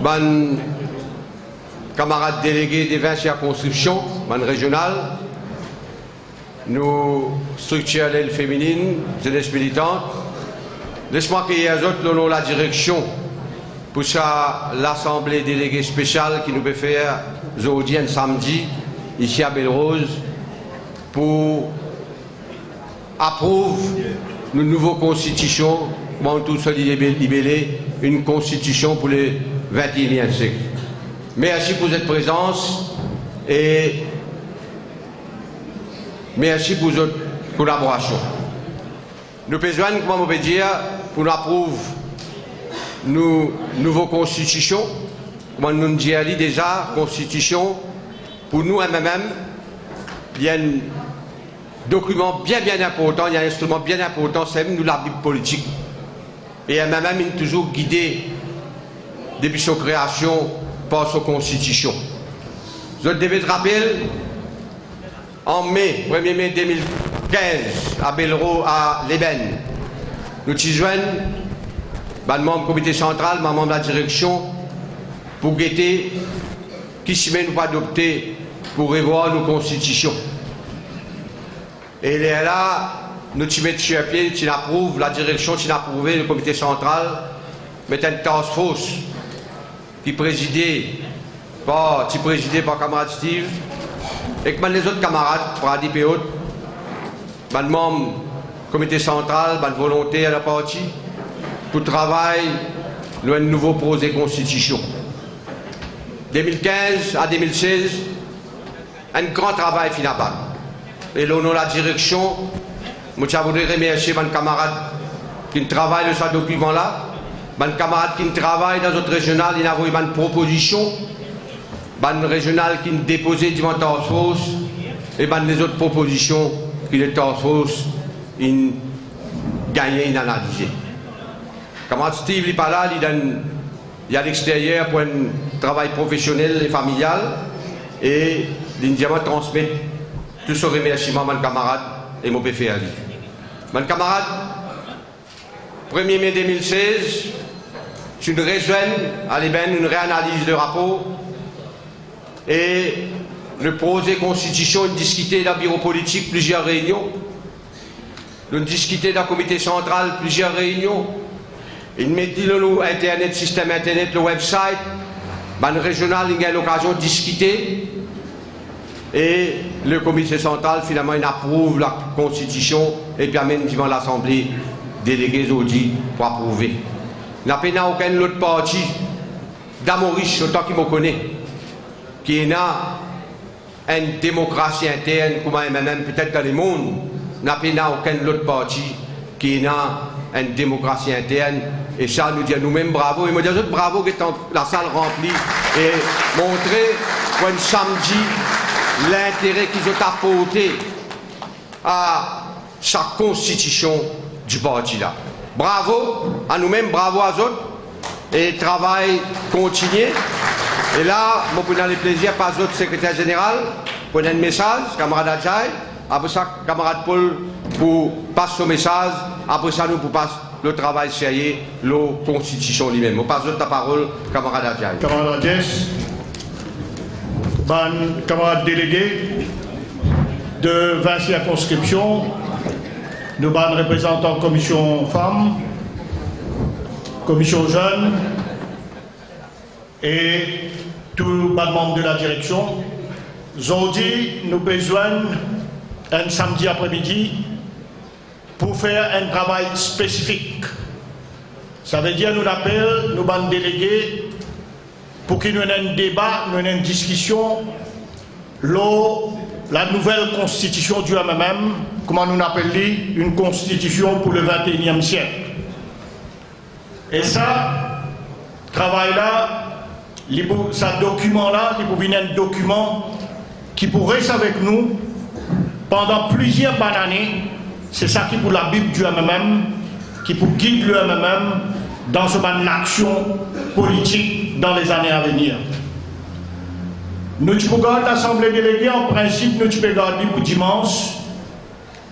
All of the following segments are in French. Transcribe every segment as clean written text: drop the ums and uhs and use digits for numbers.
ban camarades délégués des 20 circonscriptions, ban régional, nous structures féminines, jeunesse militante. Laisse-moi qu'il y ait un autre nom la direction pour ça l'assemblée déléguée spéciale qui nous peut faire aujourd'hui un samedi ici à Belle-Rose pour approuver une nouvelle constitution, comment tout se libellé, une constitution pour le 21e siècle. Merci pour cette présence et merci pour votre collaboration. Nous avons besoin, comment on peut dire, pour nous approuver nos nouvelles constitutions, comme nous dit déjà, constitution, pour nous même, il y a un document bien important, il y a un instrument bien important, c'est nous la Bible politique. Et même il est toujours guidé depuis sa création par sa constitution. Je devais te rappeler, en mai, 1er mai 2015, à Belle-Rose, à l'Ében, nous avons joint le membre du comité central, le membre de la direction, pour guetter qui se met nous adopter pour revoir nos constitutions. Et là, nous avons mis sur pied, nous approuvons, la direction qui a approuvé, le comité central, met une task force qui présidait par camarade Steve, et que les autres camarades, Pradi et autres, les membres du comité central, les volontaires à la partie, pour travailler sur un nouveau projet de constitution. 2015 à 2016, un grand travail final. Et là, nous la direction, je voudrais remercier mes camarades qui travaillent sur ce document-là, mes camarades qui travaillent dans notre régional, ils ont une proposition, mes régional qui ont déposé devant la task force, et les autres propositions que les task force ont gagné, ont analysé. Camarade Steve n'est pas là, il est à l'extérieur pour un travail professionnel et familial, et il nous transmet tout ce remerciement à mes camarades et mon PFA. Mes camarades, 1er mai 2016, je nous rejoins à l'Ében une réanalyse de rapport et le projet de constitution, nous discuté dans le bureau politique plusieurs réunions, nous discuté dans le comité central plusieurs réunions, il m'a dit le internet, système internet, le website, le régional, il a eu l'occasion de discuter. Et le comité central, finalement, il approuve la constitution et puis amène devant l'Assemblée déléguée aujourd'hui pour approuver. Il n'a pas aucun autre parti d'Amoris, autant qu'il me connaît, qui est une démocratie interne, comme même peut-être dans le monde, il n'a pas aucun autre parti qui est une démocratie interne. Et ça, nous dit à nous-mêmes bravo. Et moi, je dis bravo que la salle remplie et montrer pour un samedi l'intérêt qu'ils ont apporté à sa constitution du parti là. Bravo à nous-mêmes, bravo à eux autres. Et le travail continue. Et là, moi, pour le plaisir, pas autre secrétaire général, pour un message, camarade Adjaï, après ça, camarade Paul, pour passer ce message, après ça, nous, pour passer le travail sérieux, la constitution lui-même. On passe la parole, camarade Adjaï. Camarade Adjaï. Camarades délégués de 20 circonscriptions, nous représentants commission femmes, commission jeunes et tous les membres de la direction. Aujourd'hui, nous avons besoin un samedi après-midi pour faire un travail spécifique. Ça veut dire nous appelons nos délégués pour qu'il y ait un débat, une discussion, la nouvelle constitution du MMM, comment nous appelons une constitution pour le 21e siècle. Et ça, travail-là, ce document-là, il pourrait être un document qui pourrait rester avec nous pendant plusieurs années. C'est ça qui pour la Bible du MMM, qui pour guider le MMM dans ce action politique dans les années à venir. Nous pouvons garder l'Assemblée déléguée, en principe, nous pouvons garder pour dimanche.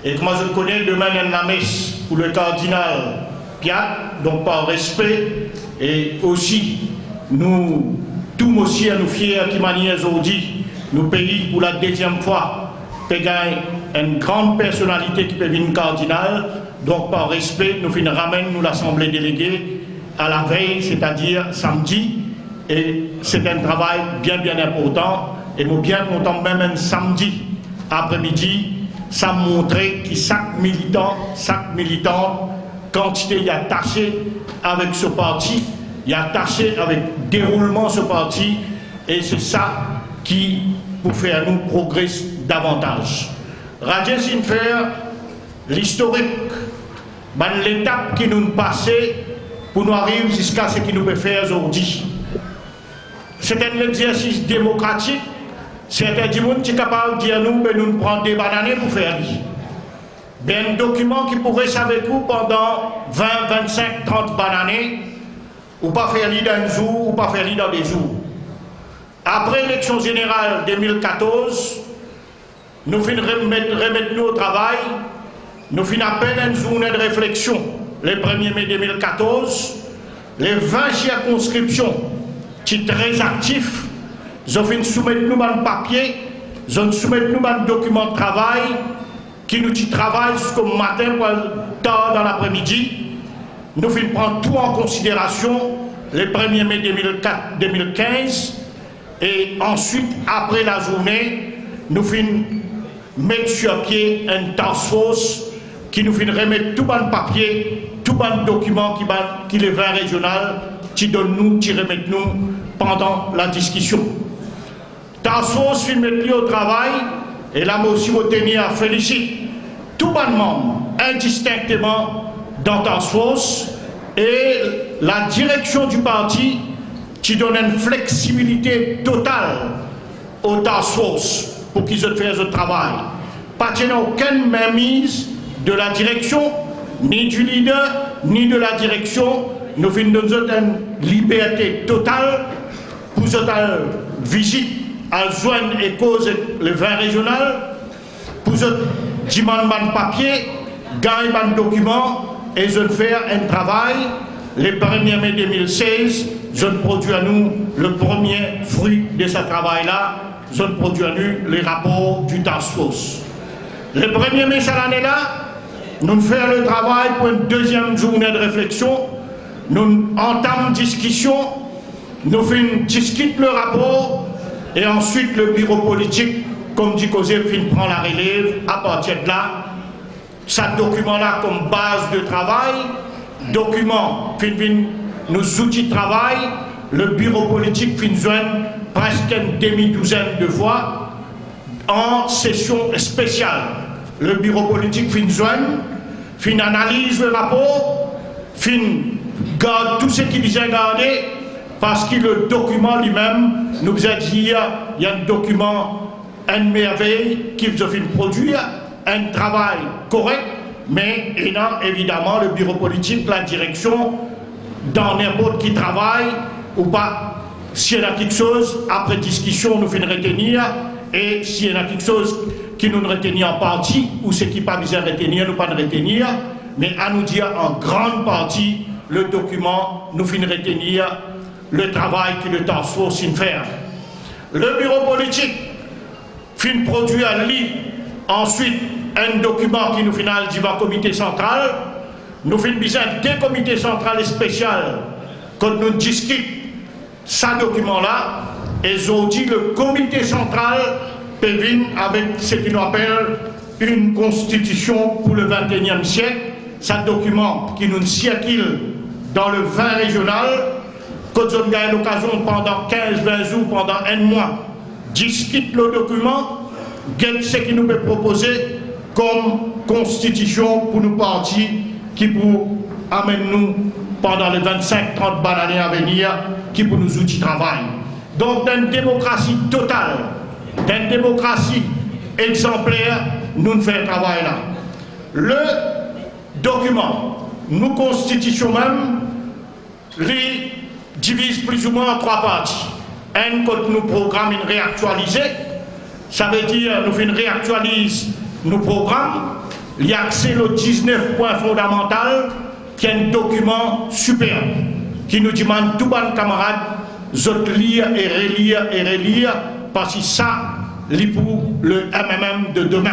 Et comme je connais, demain, il y a la messe pour le cardinal Piat, donc par respect, et aussi, nous, tous aussi, nous fiers qui manions aujourd'hui, nous pays pour la deuxième fois, gagne une grande personnalité qui peut venir cardinal. Donc, par respect, nous ramène nous l'Assemblée déléguée à la veille, c'est-à-dire samedi. Et c'est un travail bien important. Et nous bien content même un samedi après-midi, ça montrait que chaque militant, quantité il a attaché avec ce parti, il a attaché avec le déroulement de ce parti. Et c'est ça qui, pour faire nous progresser davantage. Radien Sinfer, l'historique, l'étape qui nous passait pour nous arriver jusqu'à ce qu'il nous peut faire aujourd'hui. C'est un exercice démocratique. C'est un monde qui est capable de dire nous, mais nous prenons des bananes pour faire lui. Un document qui pourrait avec vous pendant 20, 25, 30 bananes, ou pas faire lui dans un jour, ou pas faire lui dans des jours. Après l'élection générale 2014, nous finissons remettre nous au travail, nous finissons à peine une journée de réflexion, le 1er mai 2014, les 20 circonscriptions qui sont très actifs, ils ont fait soumettre nous un papier, ils ont soumettre nous un document de travail qui nous travaille jusqu'au matin, tard dans l'après-midi. Nous finissons prendre tout en considération, le 1er mai 2015, et ensuite, après la journée, nous finissons mettre sur pied un task force qui nous finit remettre tout le papier, tout le document qui est 20 régional, qui donne nous, qui remet nous pendant la discussion. Task force finit mettre au travail, et là, moi aussi, je tenir à féliciter tout le monde, indistinctement, dans task force, et la direction du parti qui donne une flexibilité totale aux task force pour qu'ils fassent le travail. Pas tenant aucune mainmise de la direction, ni du leader, ni de la direction. Nous faisons une liberté totale pour cette visite à joindre et cause le vin régional, pour cette demande de papier, gagner un document et je faire un travail. Le 1er mai 2016, je produis à nous le premier fruit de ce travail-là. Je produis à nous les rapports du task force. Le 1er mai, cette année-là, nous faisons le travail pour une deuxième journée de réflexion. Nous entamons discussion, nous discutons le rapport et ensuite le bureau politique, comme dit Cosé, prend la relève. À partir de là, ce document-là comme base de travail, document, nos outils de travail, le bureau politique joindre presque une demi-douzaine de fois en session spéciale. Le bureau politique analyse le rapport, garde tout ce qu'il disait garder, parce que le document lui-même nous a dit il y a un document, une merveille qui vous a fait produire, un travail correct, mais évidemment le bureau politique, la direction, dans n'importe qui travaille ou pas, s'il y a quelque chose, après discussion, nous finissons retenir, et s'il y a quelque chose qui nous retenir en partie, ou ce qui n'est pas besoin de retenir, nous pas de retenir, mais à nous dire en grande partie, le document, nous finissons retenir le travail que le task force fait. Le bureau politique finit produire à lui, ensuite, un document qui nous finit du comité central. Nous finissons besoin des comités central spécial quand nous discutons ce document-là. Et aujourd'hui, le comité central peut venir avec ce qu'il appelle une constitution pour le 21e siècle. C'est un document qui nous circule dans le 20 régional. Quand on a l'occasion pendant 15-20 jours, pendant un mois, discute le document, get ce qu'il nous peut proposer comme constitution pour nous partir qui pour amener nous pendant les 25-30 années à venir, qui pour nous outils de travail. Donc, d'une démocratie totale, d'une démocratie exemplaire, nous faisons le travail là. Le document, nous constitution même, les divise plus ou moins en 3 parties. Un, quand nous programmes réactualisé, ça veut dire nous réactualise nos programmes, il y a accès aux 19 points fondamentaux, qui est un document superbe, qui nous demande tout bon camarade autres lire et relire, parce que ça, c'est pour le MMM de demain.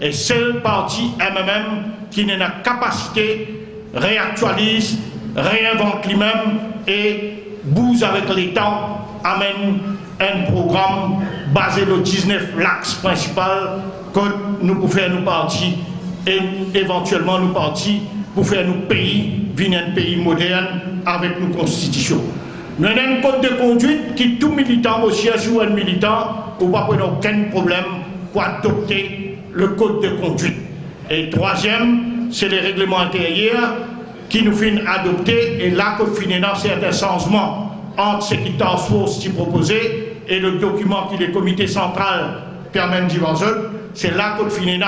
Et c'est le parti MMM qui n'a pas capacité, réactualise, réinvente lui-même et bouse avec les temps, amène un programme basé sur 19 l'axe principal que nous pouvons faire nous partis et éventuellement nous partis pour faire nos pays, venir un pays moderne avec nos constitutions. Nous avons un code de conduite qui tout militant, aussi ou un militant, ou pas prendre aucun problème pour adopter le code de conduite. Et troisième, c'est les règlements intérieurs qui nous finissent adopter et là qu'on finit dans certains changements entre ce qui est task force qui proposé et le document qui est le comité central permet de dire c'est là qu'on finit dans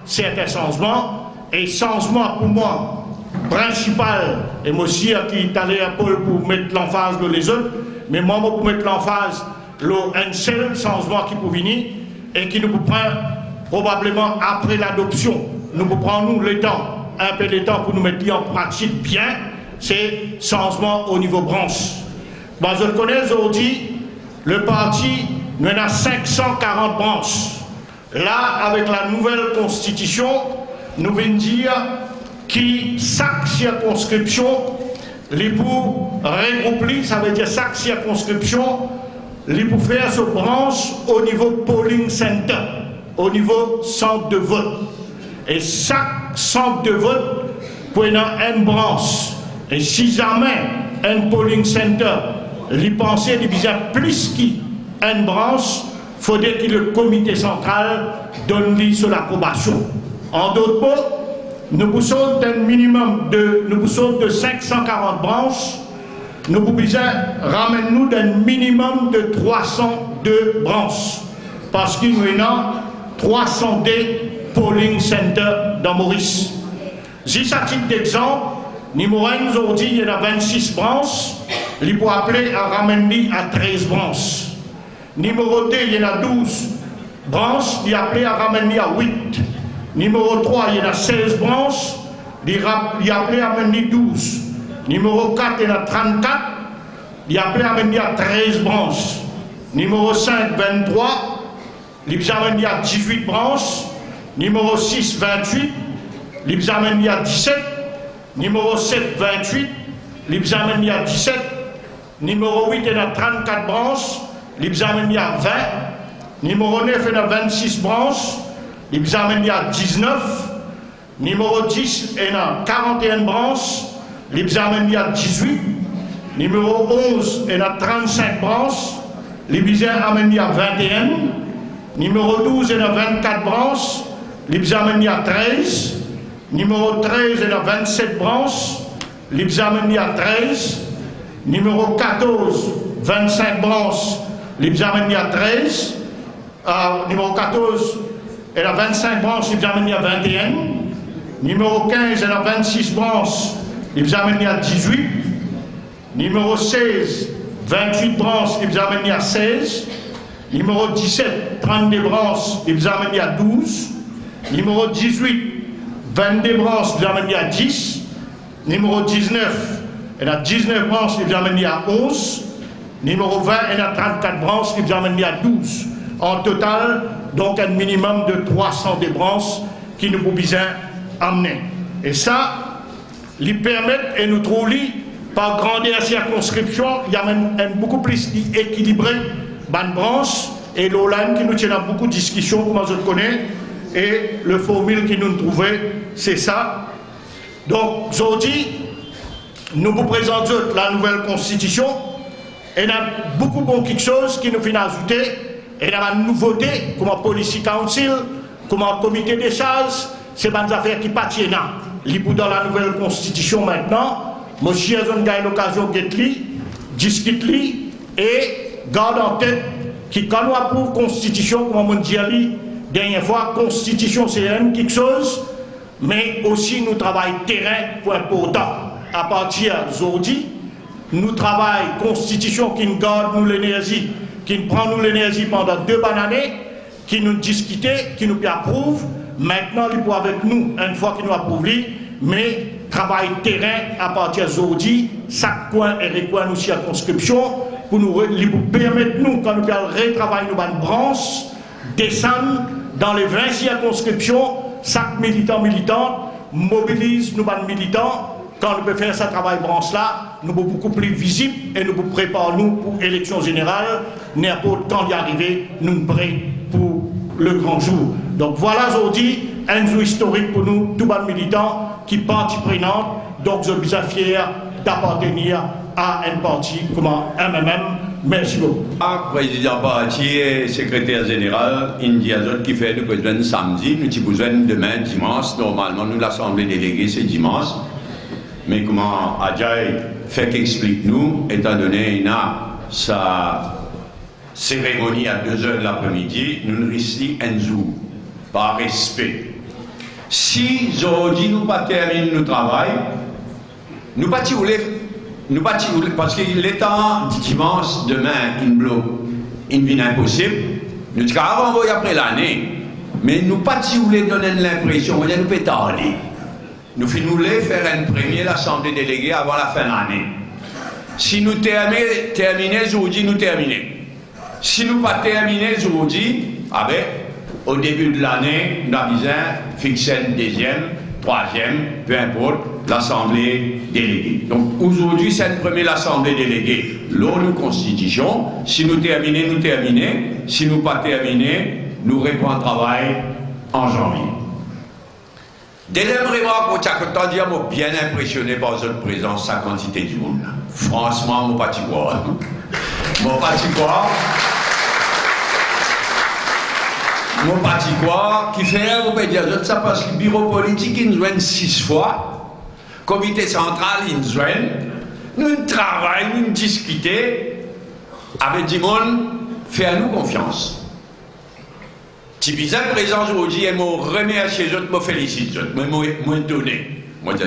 certains changements et changement pour moi principal et moi aussi qui est allé à Paul pour mettre l'emphase de les autres mais moi pour mettre l'emphase un seul changement qui peut venir et qui nous prend probablement après l'adoption nous prenons le temps un peu de temps pour nous mettre en pratique bien c'est changement au niveau branche. Je connais aujourd'hui le parti nous a 540 branches là avec la nouvelle constitution nous venons dire que chaque circonscription les pour regrouper ça veut dire chaque circonscription les pour faire ce branche au niveau polling center au niveau centre de vote et chaque centre de vote pour une branche et si jamais un polling center les pensées les bizarres plus qu'une branche il faudrait que le comité central donne lui sur l'approbation en d'autres mots nous poussons d'un minimum de 540 branches nous pouvons ramener nous d'un minimum de 302 branches parce qu'il nous a 302 polling center dans Maurice. Juste à titre d'exemple, numéro 1 aujourd'hui il y en a 26 branches, il peut appeler à ramener à 13 branches. Numéro 2 il y en a 12 branches, il appelé à ramener à 8. Numéro 3 il y en a 16 branches, il appelé à ramener 12. Numéro 4 il y en a 34, il appelé à ramener à 13 branches. Numéro 5 23, il a ramené à 18 branches. Numéro 6, 28, il a amené à 17. Numéro 7, 28, il a amené à 17. Numéro 8, il a 34 branches, il a amené à 20. Numéro 9, il a 26 branches, il a amené à 19. Numéro 10, il a 41 branches, il a amené à 18. Numéro 11, il a 35 branches, il a amené à 21. Numéro 12, il a 24 branches, il a amené à 13. Numéro 13, il a 27 branches, il a amené à 13. Numéro 14, 25 branches, il a amené à 13. Numéro 14, il a 25 branches, il a amené à 21. Numéro 15, il a 26 branches, il a amené à 18. Numéro 16, 28 branches, il a amené à 16. Numéro 17, 32 branches, il a amené à 12. Numéro 18, 22 branches, il a amené à 10. Numéro 19, il a 19 branches, il a amené à 11. Numéro 20, il a 34 branches, il a amené à 12. En total, donc un minimum de 300 des branches qui nous pouvons amener. Et ça, lui permettent et nous trouvons par grandeur circonscription, il y a même un beaucoup plus équilibré dans branche et l'OLAN qui nous tient à beaucoup de discussions, comme je le connais, et le formule qui nous trouvait, c'est ça. Donc, aujourd'hui, nous vous présentons la nouvelle constitution et il y a beaucoup de choses qui nous viennent ajouter et il y a une nouveauté, comme un policy council, comme un comité des charges, c'est des affaires qui partent dans la nouvelle constitution maintenant. Monsieur a eu l'occasion de discuter et garde en tête que quand on approuve la constitution, comme on dit la dernière fois, constitution c'est quelque chose, mais aussi nous travaillons terrain pour important. À partir d'aujourd'hui, nous travaillons constitution qui nous garde nous l'énergie, qui nous prend nous l'énergie pendant 2 bonnes années, qui nous discute, qui nous approuve. Maintenant, il peut avec nous, une fois qu'il nous approuve, mais travail terrain à partir d'aujourd'hui, chaque coin et les coins nous circonscription pour nous permettre, nous, quand nous retravaillons nos branches, descendre dans les 20 circonscriptions, chaque militant mobilise nos militants. Quand nous pouvons faire ce travail branche-là, nous sommes beaucoup plus visibles et nous nous préparons pour l'élection générale. N'importe quand y arriver, nous sommes prêts pour le grand jour. Donc voilà aujourd'hui un jour historique pour nous, tous les militants qui partie prenante. Donc je suis fier d'appartenir à un parti comme un MMM. Merci beaucoup. Président parti et secrétaire général, Indiazot qui fait nous besoin samedi, nous avons besoin demain, dimanche. Normalement, nous l'Assemblée déléguée, c'est dimanche. Mais comment Adjaï fait qu'explique-nous, étant donné qu'il a sa cérémonie à 2h de l'après-midi, nous nous restons un jour, par respect. Si aujourd'hui nous pas terminer notre travail, nous pas parce que l'état dimanche, demain, une vie impossible, nous disons avant après l'année, mais nous pas donner l'impression, nous peut tarder. Nous finissons faire une première l'Assemblée déléguée avant la fin de l'année. Si nous terminons aujourd'hui, nous terminons. Si nous pas terminons aujourd'hui, au début de l'année, nous avons besoin de fixer une deuxième, troisième, peu importe, l'Assemblée déléguée. Donc aujourd'hui, c'est une première Assemblée déléguée. L'autre constitution, si nous terminons, nous terminons. Si nous pas terminons, nous reprenons le travail en janvier. Dès le remarque, je suis bien impressionné par votre présence, sa quantité du monde. Franchement, mon pas quoi. Mon parti quoi, qui fait, vous pouvez dire ça parce que le bureau politique, il nous joigne 6 fois, comité central, il nous joigne, nous travaillons, nous discutons, avec du monde, faites-nous confiance. Typiquement, présent aujourd'hui, et me remercier, je me félicite, je me donner. Moi, je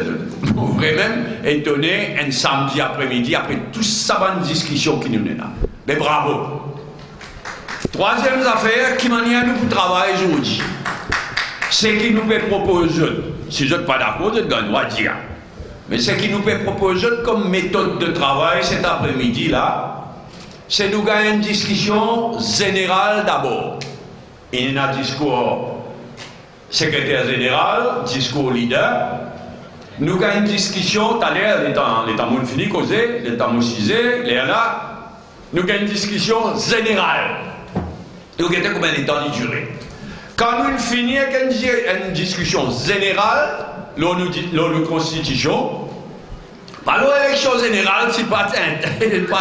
vraiment étonné un samedi après-midi, après toute sa bonne discussion qui nous est là. Mais bravo! Troisième affaire qui m'a nous pour travailler aujourd'hui, c'est qui nous peut proposer, si je n'êtes pas d'accord, je dois le dire, mais ce qui nous peut proposer comme méthode de travail cet après-midi-là, c'est nous gagner une discussion générale d'abord. Il y a un discours secrétaire général, discours leader. Nous avons une discussion, tout à l'heure, l'état monde fini causé, l'état monde cisé, là, nous avons une discussion générale. Nous avons combien de temps de durée. Quand nous finissons avec une discussion générale, la constitution, l'élection générale, c'est pas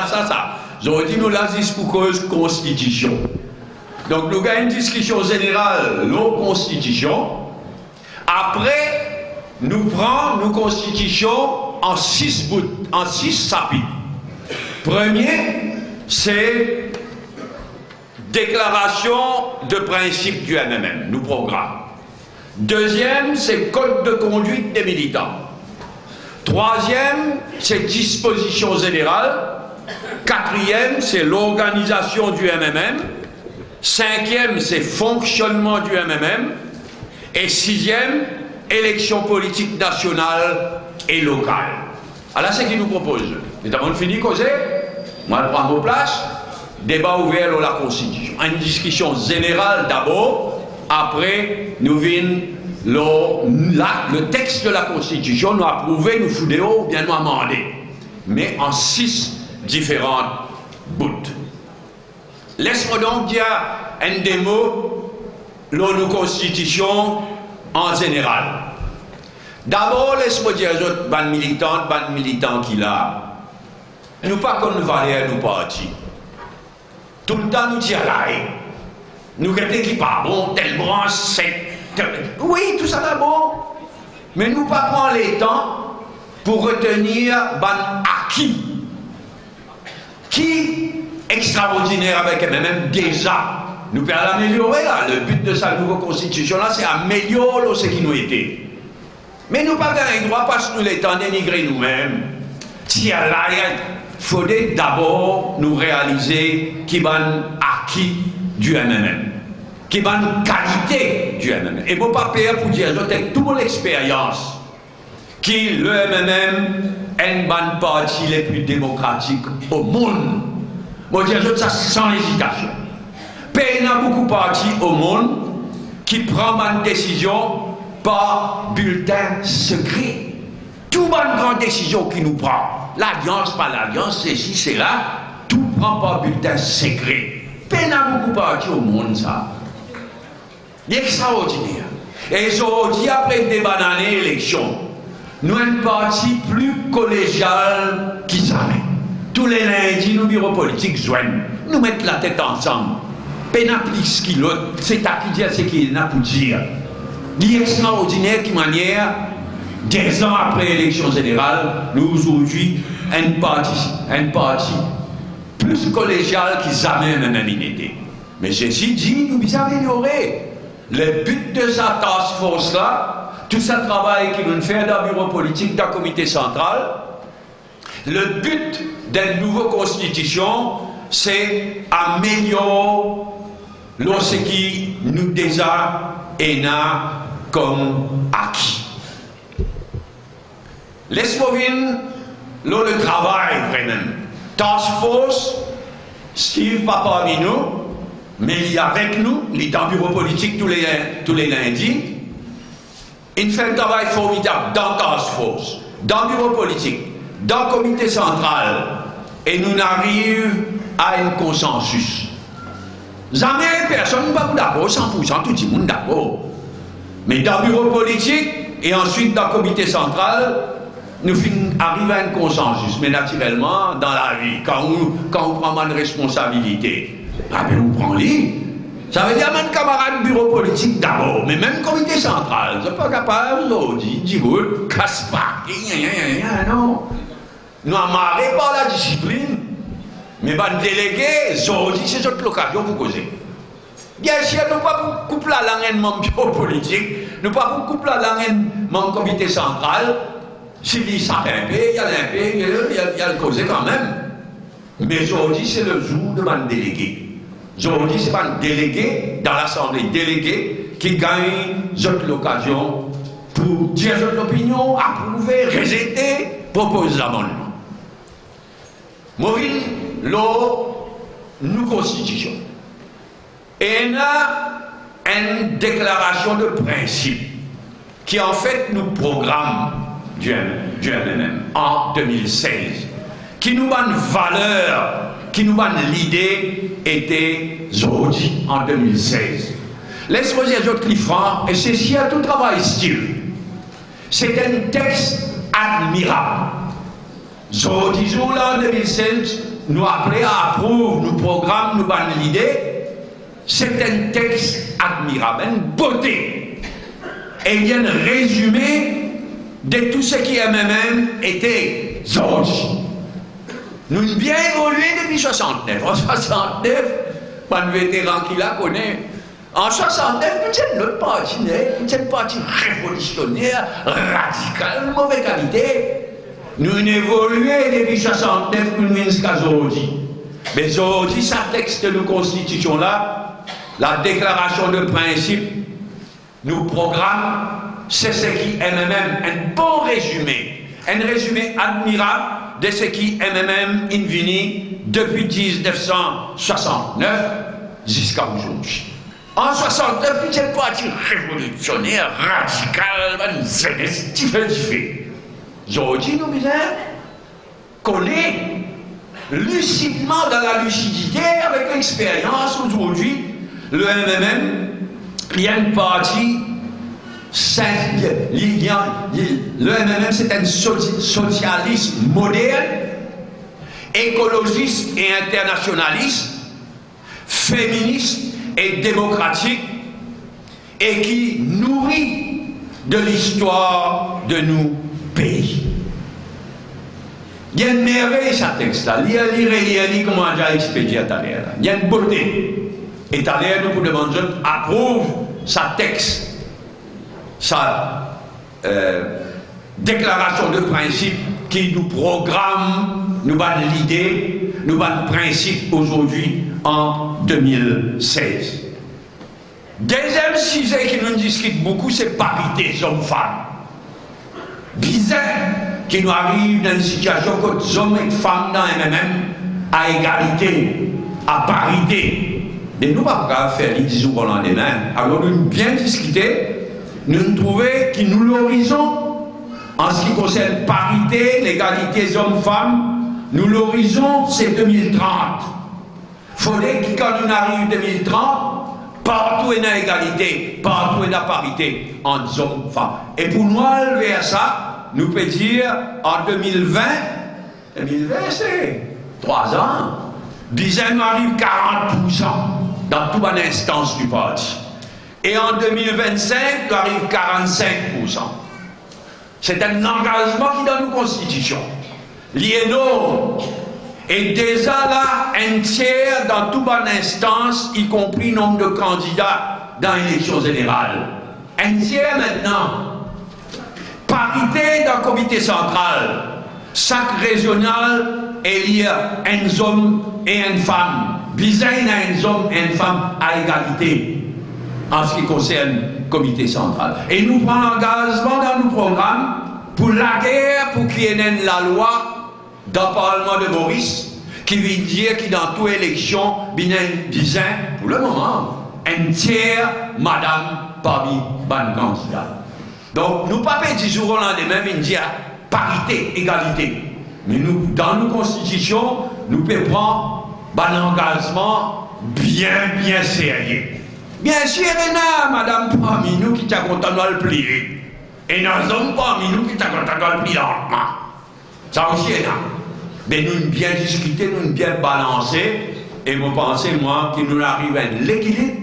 ça. J'aurais dit nous l'assis pour cause constitution. Donc nous avons une discussion générale, la constitution. Après, nous prenons nos constitutions en 6 bouts, en 6 chapitres. Premier, c'est déclaration de principe du MMM, nous programme. Deuxième, c'est code de conduite des militants. Troisième, c'est disposition générale. Quatrième, c'est l'organisation du MMM. Cinquième, c'est fonctionnement du MMM. Et sixième, élection politique nationale et locale. Alors, c'est ce qu'il nous propose. Nous avons fini de causer. Moi, je prends vos places. Débat ouvert sur la Constitution. Une discussion générale d'abord. Après, nous venons le texte de la Constitution, nous approuver, nous fouder ou bien nous amender. Mais en 6 différentes bouts. Laisse-moi donc dire un des mots de nos constitutions en général. D'abord, laisse-moi dire aux autres ban militants qui là. Nous pas comme nous valons nous partis. Tout le temps nous disons là. Nous regardons qui pas bon, telle branche, oui, tout ça d'abord. Mais nous pas prendre les temps pour retenir ban acquis. Qui extraordinaire avec même déjà. Nous pouvons l'améliorer là. Le but de sa nouvelle constitution là, c'est améliorer ce qui nous était. Mais nous pas gagner droit parce que nous l'étant dénigré nous-mêmes. Tiens là, il faudrait d'abord nous réaliser qui va acquis du MMM, qui va qualité du MMM. Et vous pas payer pour dire, avec toute mon expérience, qui le MMM est une bonne partie les plus démocratiques au monde. Moi, je dis ça sans hésitation. Il y a beaucoup de partis au monde qui prennent une décision par bulletin secret. Toute bonne grande décision qui nous prend, l'alliance, pas l'alliance, c'est ci, c'est là, tout prend par bulletin secret. Il y a beaucoup de partis au monde, ça. C'est extraordinaire. Et aujourd'hui, après des bananes élections, nous avons une partie plus collégiale qui jamais. Tous les lundis, nos bureaux politiques joignent, nous mettons la tête ensemble. Pénaplis qui l'autre, c'est à qui dire ce qu'il n'a pour dire. C'est extraordinaire qui manière, 10 ans après l'élection générale, nous aujourd'hui, une partie plus collégiale qui jamais même unanimité. Mais ceci dit, nous devons améliorer. Le but de sa task force-là, tout ce travail qu'il nous fait dans le bureau politique, dans le comité central, le but d'une nouvelle constitution, c'est améliorer ce qui nous déjà est comme acquis. Laisse-moi venir le travail vraiment. Task force, Steve pas parmi nous, mais il est avec nous, il est dans le bureau politique tous les lundis. Il fait un travail formidable dans Task Force, dans le bureau politique, dans le comité central, et nous arrivons à un consensus. Jamais personne n'est pas d'accord, 100%, tout le monde d'accord. Mais dans le bureau politique, et ensuite dans le comité central, nous arrivons à un consensus. Mais naturellement, dans la vie, quand on prend une responsabilité, on prend l'île. Ça veut dire même camarade bureau politique d'abord, mais même comité central, c'est pas capable aujourd'hui, dis-vous, casse pas, non. Nous amarrés par la discipline, mais les délégués, aujourd'hui, c'est notre occasion pour causer. Bien sûr, nous ne pouvons pas couper la langue de mon bureau politique, nous ne pouvons pas couper la langue de mon comité central, s'il ça un peu, il y a le causé quand même. Mais aujourd'hui, c'est le jour de mon délégué. Aujourd'hui, ce n'est pas un délégué dans l'Assemblée, délégué qui gagne l'occasion pour dire notre opinion, approuver, rejeter, proposer l'amendement. Maureen, nous constitution. Et il y a une déclaration de principe qui en fait nous programme du MMM en 2016, qui nous donne valeur, qui nous donne l'idée, était aujourd'hui en 2016. Laisse-moi dire autres cliffants, et c'est si à tout travail style. C'est un texte admirable. Aujourd'hui, là, en 2016, nous appelons à approuver, nous programme, nous donne l'idée. C'est un texte admirable, une beauté. Et il y a un résumé de tout ce qui MMM était aujourd'hui. Nous avons bien évolué depuis 69. En 69, un vétéran qui la connaît, en 69, nous sommes notre parti, nous sommes parti révolutionnaire, radical, de mauvaise qualité. Nous avons évolué depuis 69, nous sommes jusqu'à aujourd'hui. Mais aujourd'hui, ce texte de constitution-là, la déclaration de principe, nous programme, c'est ce qui MMM, un bon résumé, un résumé admirable de ce qui MMM invini depuis 1969 jusqu'à aujourd'hui. En 69, nous sommes parti révolutionnaire, radical, différent. Aujourd'hui, nous disons qu'on est lucidement dans la lucidité, avec l'expérience aujourd'hui, le MMM, il y a une partie, le MMM c'est un socialisme moderne, écologiste et internationaliste, féministe et démocratique, et qui nourrit de l'histoire de nos pays. Il y a une merveille, ce texte-là. Il y a comment j'ai expédié à Thaler. Il y a une beauté. Et Thaler, nous pouvons demander, approuve sa texte, sa déclaration de principe qui nous programme, nous donne l'idée, nous donne le principe aujourd'hui en 2016. Deuxième sujet qui nous discute beaucoup, c'est parité hommes-femmes. Bizarre qui nous arrive dans une situation que les hommes et les femmes dans MMM à égalité, à parité. Mais nous, pas faire les 10 jours au lendemain. Alors, nous bien discuter, nous trouvons que nous l'horizon, en ce qui concerne parité, l'égalité hommes-femmes, nous l'horizon, c'est 2030. Il faudrait que quand nous arrivons 2030, partout il y a égalité, partout il y a parité entre hommes et femmes. Et pour nous aller vers ça, nous pouvons dire en 2020 c'est 3 ans, disons nous arrive 40% dans toute une instance du parti. Et en 2025, nous arrive 45%. C'est un engagement qui est dans nos constitutions. L'INO est déjà là, un tiers dans toute une instance, y compris nombre de candidats dans l'élection générale. Un tiers maintenant. Parité dans le comité central. Chaque régional élire un homme et une femme. Besoin d'un homme et une femme à égalité en ce qui concerne le comité central. Et nous prenons l'engagement dans nos programmes pour la guerre, pour qu'il y ait la loi dans le Parlement de Maurice qui veut dire que dans toute élection, disant, pour le moment, un tiers madame parmi les candidats. Donc, nous ne pouvons pas dire jour au lendemain, mais dire parité, égalité. Mais nous, dans nos constitutions, nous pouvons prendre un engagement bien sérieux. Bien sûr, il y a madame parmi nous qui t'a content de le plier. Et il y a un homme parmi nous qui t'a content de le plier lentement. Ça aussi est là. Mais nous bien discuter, nous bien balancer. Et je pense, moi, que nous arrivons à l'équilibre,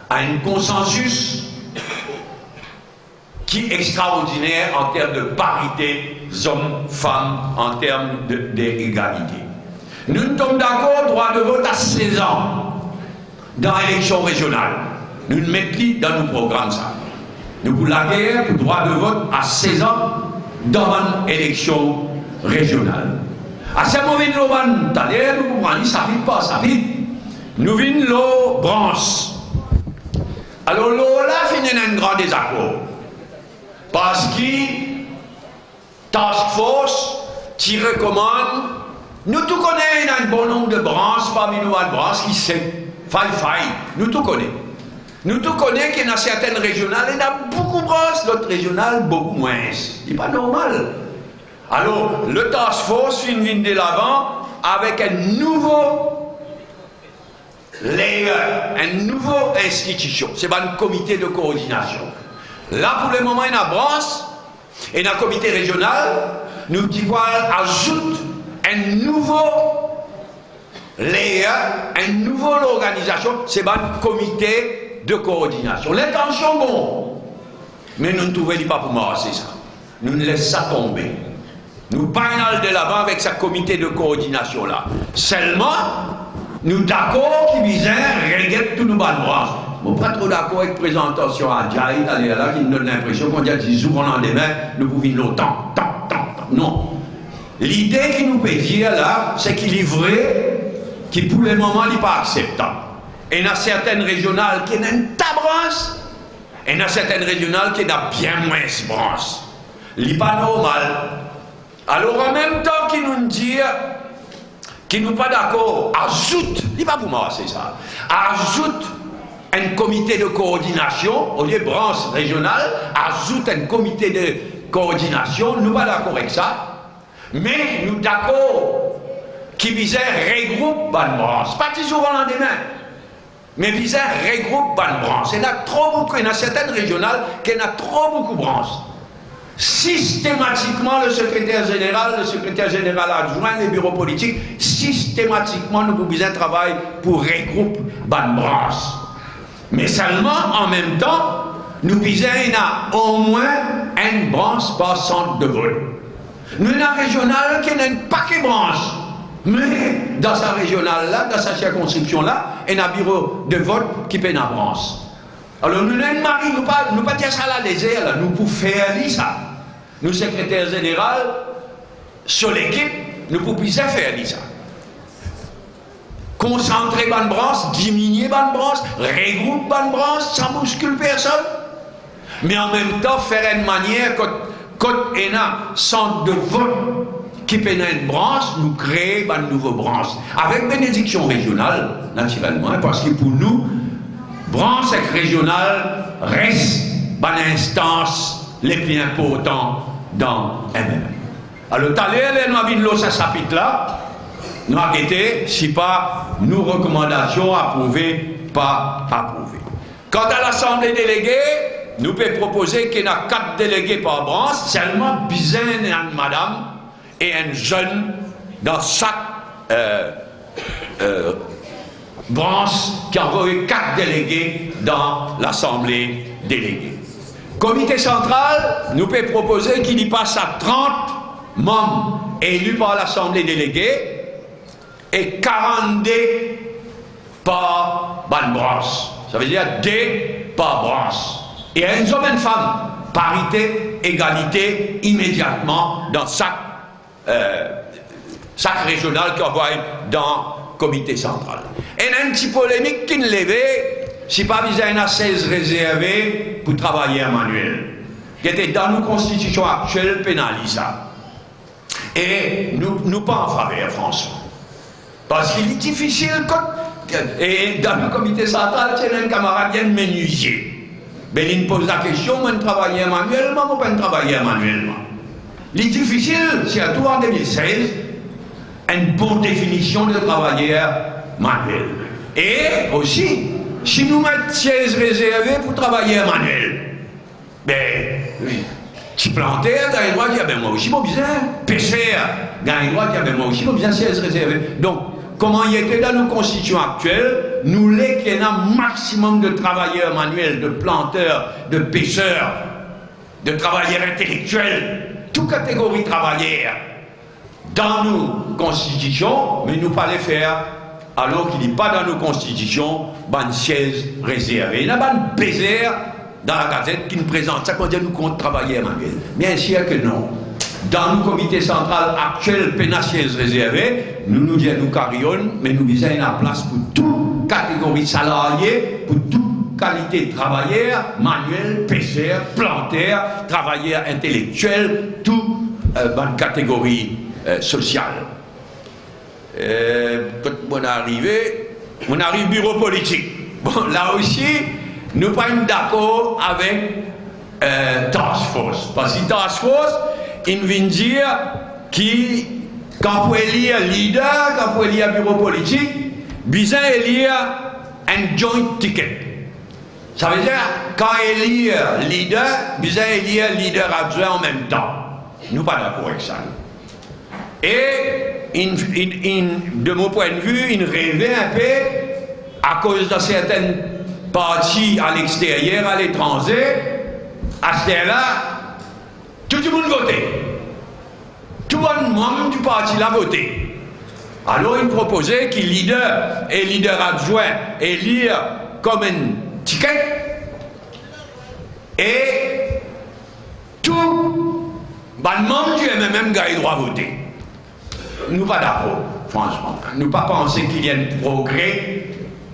à un consensus qui est extraordinaire en termes de parité, hommes-femmes, en termes d'égalité. Nous sommes d'accord, droit de vote à 16 ans dans l'élection régionale. Nous mettons dans nos programmes ça. Nous pour la guerre, pour droit de vote à 16 ans dans l'élection régionale. À ce moment-là, nous comprenons, ça ne pas, ça vite. Nous venons l'eau branche. Alors là, il y a un grand désaccord. Parce que Task Force qui recommande, nous tout connaissons un bon nombre de branches parmi nous, une branche qui c'est faille. Nous tout connaissons. Nous tout connaissons qu'il y a certaines régionales, il y a beaucoup de branches, d'autres régionales, beaucoup moins. C'est pas normal. Alors, le Task Force vient de l'avant avec un nouveau layer, une nouvelle institution. C'est pas un comité de coordination. Là, pour le moment, il y a une branche et un comité régional. Nous devons ajouter un nouveau layer, une nouvelle organisation. C'est pas un comité de coordination. L'intention, bon. Mais nous ne trouvons pas pour marcher ça. Nous ne laissons ça tomber. Nous parlons de l'avant avec ce comité de coordination là. Seulement, nous d'accord qui visent régler tous nos branches. Je ne suis pas trop d'accord avec la présentation à Djaïd, là, qui nous donne l'impression qu'on dit 10 jours en lendemain, nous pouvons longtemps, tant. Non. L'idée qui nous peut dire là, c'est qu'il est vrai, qui pour le moment n'est pas acceptable. Et il y a certaines régionales qui ont une branche, et il y a certaines régionales qui ont bien moins de branches. Ce n'est pas normal. Alors en même temps qu'il nous dit qu'il n'est pas d'accord, ajoute, il n'est pas pour moi, c'est ça, ajoute un comité de coordination, au lieu de branche régionale, ajoute un comité de coordination, nous ne sommes pas d'accord avec ça, mais nous d'accord qui visait regroupe une branche, pas toujours au lendemain, mais visait regroupe une branche. Il y a certaines régionales qui ont trop beaucoup de branches. Systématiquement, le secrétaire général adjoint, les bureaux politiques, systématiquement, nous pouvons travailler pour regrouper une branche. Mais seulement, en même temps, nous disons qu'il y a au moins une branche par centre de vote. Nous avons un régional qui a un paquet de branches. Mais dans sa régionale-là, dans sa circonscription-là, il y a un bureau de vote qui peut une branche. Alors nous n'avons pas dire ça là, les airs, là. Nous pouvons faire ça. Nous, secrétaire général, sur l'équipe, nous pouvons faire ça. Concentrer une branche, diminuer une branche, regrouper une branche, ça ne bouscule personne. Mais en même temps, faire une manière quand il y a un centre de vote qui peine une branche, nous créer une nouvelle branche. Avec bénédiction régionale, naturellement, parce que pour nous, branche régionale reste l'instance les plus importantes dans MMM. Alors, tout à l'heure, nous avons vu ce chapitre-là, nous avons été, si pas, nos recommandations approuvées, pas approuvées. Quant à l'Assemblée déléguée, nous pouvons proposer qu'il y ait 4 délégués par branche, seulement bizarre et une madame et un jeune dans chaque branche qui envoie 4 délégués dans l'Assemblée déléguée. Comité central, nous pouvons proposer qu'il y passe à 30 membres élus par l'Assemblée déléguée et 42 par branche. Ça veut dire 2 par branche. Et un homme et une femme, parité, égalité, immédiatement dans chaque régional qui envoie dans le comité central. Et une petite polémique qui ne levait, si pas besoin de 16 réservés pour travailler manuel, qui était dans nos constitutions actuelles pénalisées. Et nous pas en faveur, François. Parce qu'il est difficile, et dans le comité central, il y a un camarade qui est menuisier. Ben, il me pose la question, moi, je travaille manuellement ou pas travailler manuellement? Il est difficile, surtout en 2016, une bonne définition de travailleur manuel. Et aussi, si nous mettons 16 réservés pour travailler manuel, ben, si planteur, il y a un droit qui a ben moi aussi, moi besoin. Pêcheur, il y a un droit qui a ben moi aussi, moi besoin 16 réservés. Donc, comment il était dans nos constitutions actuelles, nous voulons qu'il y ait un maximum de travailleurs manuels, de planteurs, de pêcheurs, de travailleurs intellectuels, toute catégorie de travailleurs, dans nos constitutions, mais nous pas les faire, alors qu'il n'est pas dans nos constitutions, ban 16 réservés. Il y a un baiser dans la gazette qui nous présente ça, qu'on dit nous compte travailleurs manuels. Bien sûr que non. Dans le comité central actuel, pénatiès réservé, nous disons nous carillons, mais nous visons la place pour toute catégorie salariée, pour toute qualité de travailleur, manuel, pêcheur, planteur, travailleur intellectuel, toute bonne catégorie sociale. Quand on arrive bureau politique. Bon, là aussi, nous ne sommes pas d'accord avec Task Force. Parce que Task Force, il vient dire qui, quand vous élire leader, quand vous élire bureau politique, besoin élire un joint ticket. Ça veut dire, quand élire leader, besoin élire leader adjoint en même temps. Nous ne sommes pas d'accord avec ça. Et, de mon point de vue, il rêvait un peu, à cause de certaines parties à l'extérieur, à l'étranger, à ce là tout le monde votait. Tout le monde du parti l'a voté. Alors il proposait qu'il leader et leader adjoint élire comme un ticket et tout le monde du MMM a le droit à voter. Nous pas d'accord, franchement. Nous pas penser qu'il y ait un progrès.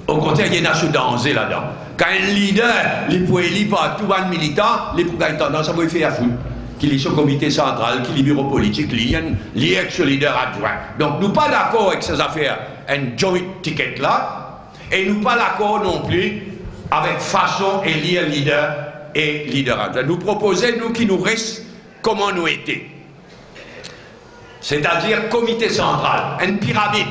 Au contraire, il y a un danger là-dedans. Quand un leader, il peut élire par tout un militant, il peut avoir tendance à vous faire foutre. Qu'il est sur le comité central, qu'il est bureau politique, il est avec ce leader adjoint. Donc, nous pas d'accord avec ces affaires, un joint ticket là, et nous pas d'accord non plus avec façon élire leader et leader adjoint. Nous proposons, nous, qui nous reste, comment nous étions. C'est-à-dire comité central, une pyramide.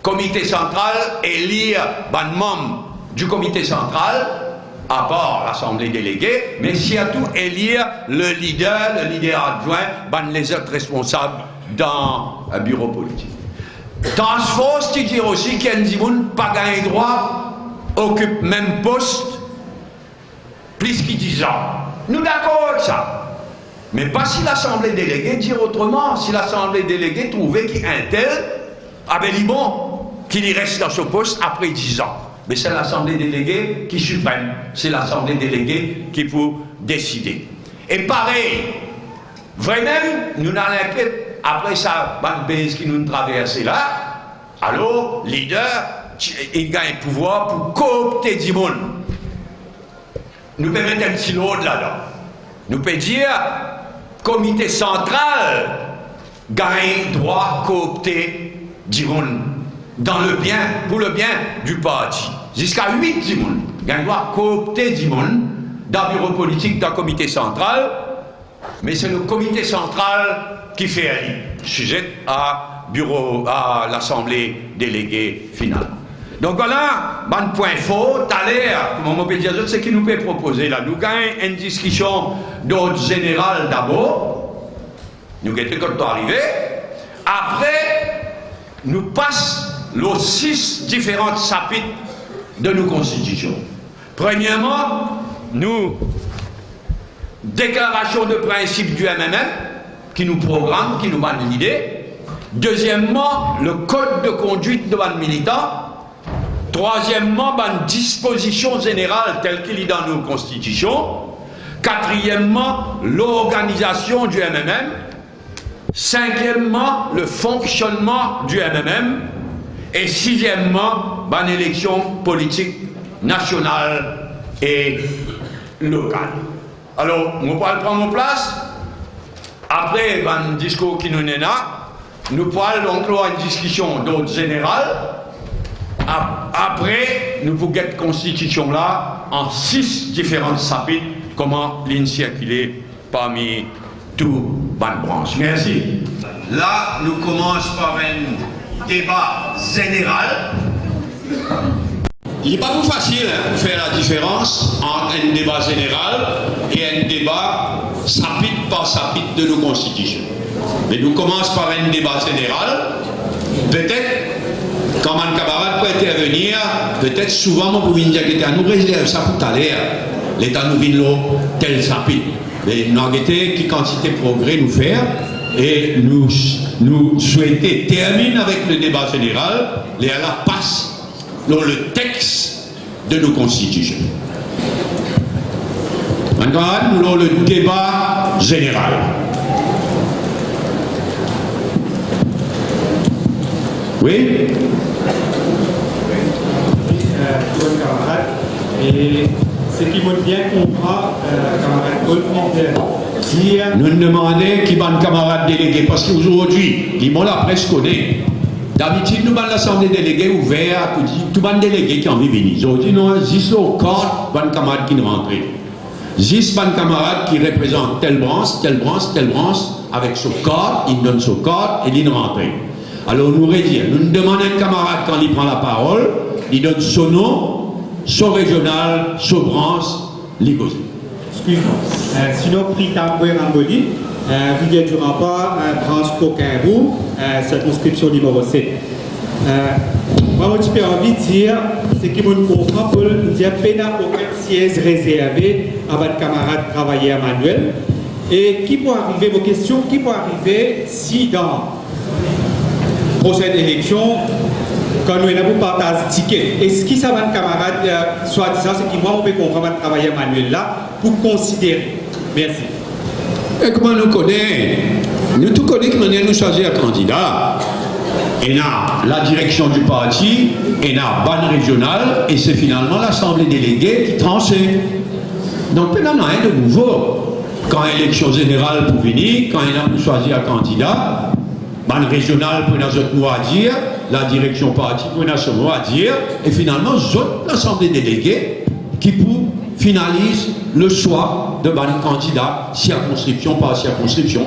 Comité central, élire un membre du comité central, à part l'Assemblée déléguée, mais surtout élire le leader adjoint, les autres responsables dans un bureau politique. Task Force, qui dit aussi qu'il y a des gens qui pas gagné droit, occupent même poste, plus qu'ils 10 ans. Nous d'accord avec ça. Mais pas si l'Assemblée déléguée dit autrement. Si l'Assemblée déléguée trouvait qu'un tel, ah ben il est bon qu'il y reste dans ce poste après 10 ans. Mais c'est l'Assemblée déléguée qui suprême. C'est l'Assemblée déléguée qui peut décider. Et pareil, vraiment, nous n'allons pas, après ça, une base qui nous traverse là, alors, leader, il gagne le pouvoir pour coopter du monde. Nous pouvons mettre un petit lot là-dedans. Nous pouvons dire, comité central, gagne droit coopter diront dans le bien, pour le bien du parti. Jusqu'à 8 dimon gagne droit coopter dimon dans le bureau politique d'un comité central, mais c'est le comité central qui fait sujet à l'assemblée déléguée finale. Donc voilà, un point faux, t'as l'air, comme on peut dire, c'est ce qui nous peut proposer là. Nous gagnons une discussion d'ordre général d'abord, nous gagnons quand on arrivé, après, nous passons les 6 différents chapitres de nos constitutions. Premièrement, nous, déclaration de principe du MMM, qui nous programme, qui nous donne l'idée. Deuxièmement, le code de conduite de nos militants. Troisièmement, une disposition générale telle qu'il est dans nos constitutions. Quatrièmement, l'organisation du MMM. Cinquièmement, le fonctionnement du MMM. Et sixièmement, une élection politique nationale et locale. Alors, on va prendre mon place. Après un discours qui nous est là, nous allons enclore une discussion d'ordre général. Après, nous pouvons cette constitution-là en 6 différents chapitres, comment l'in circuler parmi toutes les branches. Merci. Là, nous commençons par un débat général. Il n'est pas tout facile de faire la différence entre un débat général et un débat chapitre par chapitre de nos constitutions. Mais nous commençons par un débat général. Peut-être, quand un camarade peut intervenir, peut-être souvent, on peut dire que nous réserve ça pour tout à l'heure. L'État nous vient tel chapitre. Mais nous avons quelle quantité de progrès nous faire et nous souhaitons terminer avec le débat général et à la passe dans le texte de nos constitutions. Maintenant, nous avons le débat général. Oui? Bonne camarade. Et ce qui m'a bien compris, camarade Paul, dire. Nous demandons qui va un camarade délégué parce qu'aujourd'hui, ils m'ont la presse connaît. D'habitude, nous avons l'assemblée déléguée ouverte, tout le monde délégué qui a envie de venir. Aujourd'hui, nous avons juste au corps, un camarade qui nous rentre. Juste un camarade qui représente telle branche, avec son corps, il donne son corps et il rentre. Alors, nous redire, nous demandons à un camarade quand il prend la parole, il donne son nom, son régional, son branche, l'Igosé. Excuse-moi. Sinon, prix Tamboué Ramboli, Rivière du Rempart, branche Coquin-Roux, circonscription numéro 7. Moi, je peux envie de dire, ce qui me comprend, pour dire qu'il n'y a aucun siège réservé à votre camarade travailleur manuel. Et qui peut arriver, vos questions, qui peut arriver si dans la prochaine élection, quand nous avons partagé ticket, est-ce que ça va un camarade, soit disant, c'est que moi, on peut comprendre votre travailleur manuel là, pour considérer. Merci. Et comment nous connaissons? Nous tout connaissons que nous choisir un candidat. Et là, la direction du parti, et là, ban régional, et c'est finalement l'assemblée déléguée qui tranche. Donc, il n'y a rien de nouveau. Quand l'élection générale pour venir, quand il y a pour choisir un candidat, ban régional pour notre mot à dire, la direction parti pour notre mot à dire, et finalement, l'assemblée déléguée qui pour finalise le choix de ban candidat, circonscription par circonscription.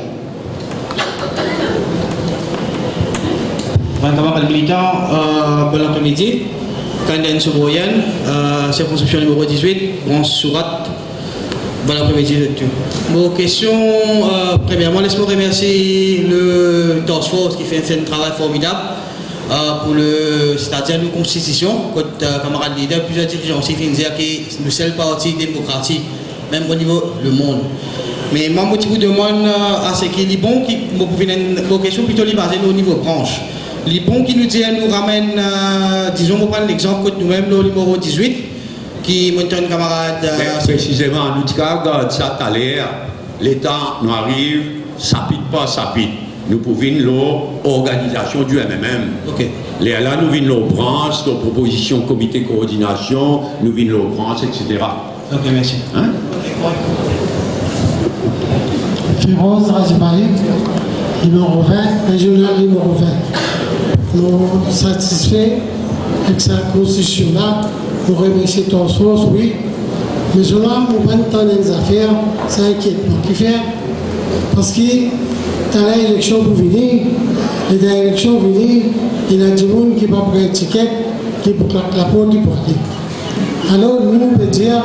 Camarades militants, bon après-midi. Kanden Sobroyen, circonscription numéro 18, branche Sourat. Bon après-midi de tout. Bon, question, premièrement, laisse-moi remercier le Task Force qui fait un travail formidable pour c'est-à-dire nos constitutions. Quand camarades leaders, plusieurs dirigeants aussi viennent dire que nous sommes le seul parti démocratique, même au niveau du monde. Mais moi, je vous demande à ce qui est bon, qui vos questions plutôt basées au niveau branche. Les bons qui nous disent, nous ramènent, disons, on prend l'exemple que nous-mêmes, le numéro 18, qui monte un camarade. Précisément, nous regarde ça tout à l'heure, l'État nous arrive, chapitre par chapitre. Nous pouvons l'organisation du MMM. Ok. Là, nous venons nos branches, nos propositions, comité de coordination, nous venons nos branches, etc. Ok, merci. Hein? Firoz Razibari. numéro 20, régional numéro 20. Nous satisfaits avec sa constitution-là, nous remercions ton source, oui. Mais cela, nous prenons tant des affaires, ça inquiète. Qui fait? Parce que dans l'élection pour venir, et dans l'élection pour venir, il y a des gens qui ne prennent pas un ticket, qui pour la porte qui porte. Alors, nous pouvons dire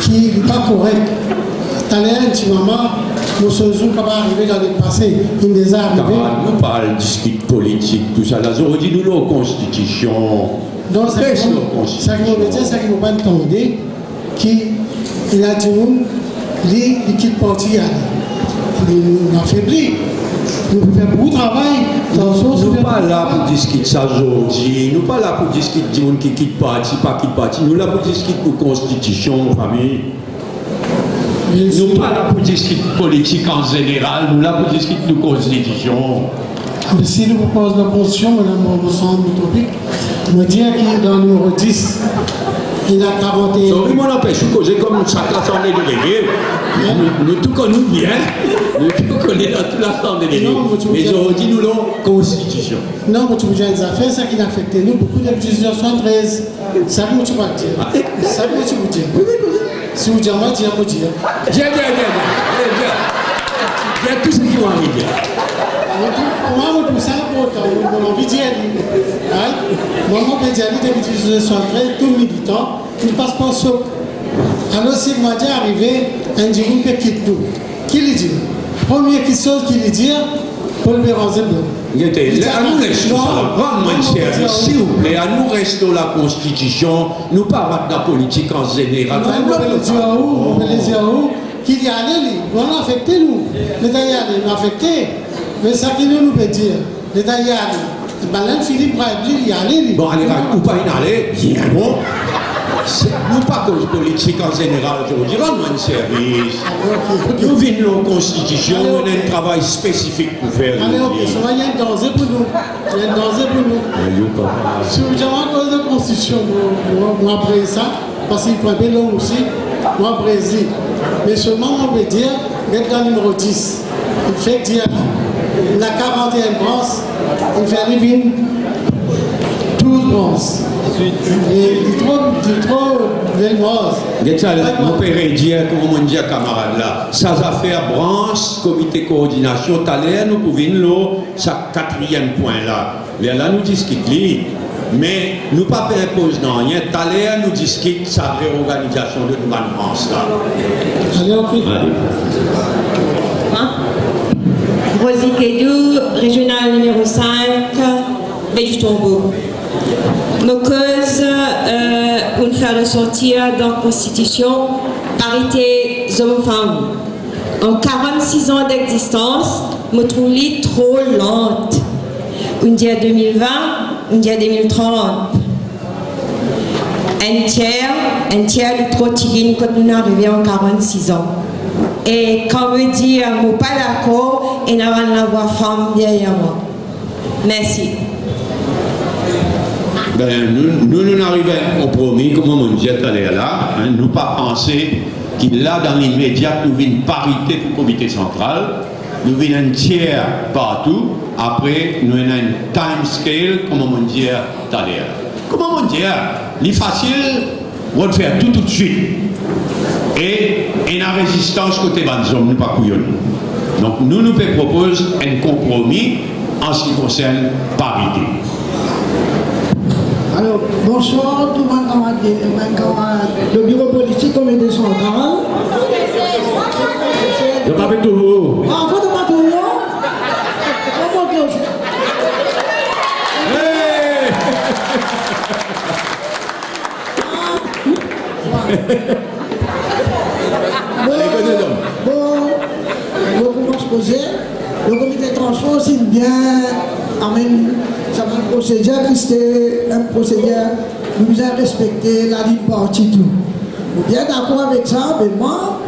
qu'il n'est pas correct. Dans un petit moment, nous sommes capables d'arriver dans le passé. Il nous est arrivé. Nous parlons de discute politique, tout ça. Là, on dit nous la constitution. Donc, ça qui veut dire, c'est qu'il ne faut pas entendre qu'il a dit il quitte le parti. Il affaiblit. Nous faisons beaucoup de travail. Nous ne sommes pas là pour discuter ça aujourd'hui. Nous ne sommes pas là pour discuter des gens qui quittent le parti, pas quitte le parti. Nous sommes là pour discuter de la constitution, famille. Nous ne sommes pas là pour discuter politique en général. Nous sommes là pour discuter de la constitution. Mais si nous proposons la constitution, madame, nous sommes utopiques. Je dis qu'il est dans le numéro 10. Il a 41. Sorry, mon empêche, j'ai comme chaque assemblée de délégués. Nous tout connaissons bien. Nous tout connaissons dans toute l'assemblée de délégués. Mais aujourd'hui, nous l'avons constitution. Non, mais tu veux dire des affaires, ça qui a affecté nous, beaucoup de 1973. Ça que tu vas dire. Ça que tu veux dire. Si vous dites moi, dis moi dire. Dis tout ce qui va arriver. Moi, tout ça, mon envie de dire. Moi, mon pédiatre, depuis 1973, tout militant, il passe pas saut. Alors, si moi dis arrivé, un jour, il quitte tout. Qui lui dit? Première chose qu'il lui dit, Paul Béranger Blanc. À nous restons, s'il vous plaît, à nous restons la Constitution, nous parlons de la politique en général. On peut le dire où qu'il y a allé, on a affecté nous. L'État y a allé, on a affecté. Mais ça qui nous peut dire, l'État y a allé. Balen Philippe Braille, y a allé. Bon, allez, ou pas y aller, bien bon. Nous pas cause politique en général aujourd'hui, rends-nous un service. Nous vivons nos constitutions, nous avons un travail spécifique pour faire. Allez, ok, ça va y avoir un danger pour nous. Il y a un danger pour nous. Si vous avez une cause de constitution, moi après ça, parce qu'il prend bien long aussi, moi Brésil. Mais seulement on peut dire, regarde le numéro 10. Il fait dire, la 41 branches, il fait arriver 12 branches. Il trop velmose. Mon père dit, comme on dit à camarade là, ça va faire branche, comité coordination, tout à l'heure nous pouvons ça 4e point là. Là nous discutons, mais nous pas imposer non rien. Tout à l'heure nous discutons sa réorganisation de notre branche là. Allez, ok. Rosie Kedou, régional numéro 5, Baie du Tombeau. Nos causes, pour nous faire ressortir dans la Constitution, parité hommes-femmes. En 46 ans d'existence, je trouve trop lente. On dit à 2020, on dit à 2030. Un tiers de trop tigine quand nous arrivons en 46 ans. Et quand je dis, je ne suis pas d'accord, et nous allons avoir femme derrière moi. Merci. Nous arrivons à un compromis, comme on dit tout à l'heure là, nous pas penser qu'il a dans l'immédiat, nous avons une parité pour le comité central, nous avons un tiers partout, après nous avons un time scale, comme on dit tout à l'heure. Comment on dit, il est facile, on va faire tout de suite. Et la résistance côté Banzom, nous pas couillons. Donc nous proposons un compromis en ce qui concerne parité. Alors, bonsoir, tout le monde, le bureau politique, comité central. Je pas avec tout. Ah, vous ne pas tout, non? Comment aussi? Le comité de transport, c'est bien, ça va un procédure qui c'était un procédure nous a respecté la ligne partie tout. Bien d'accord avec ça, mais moi,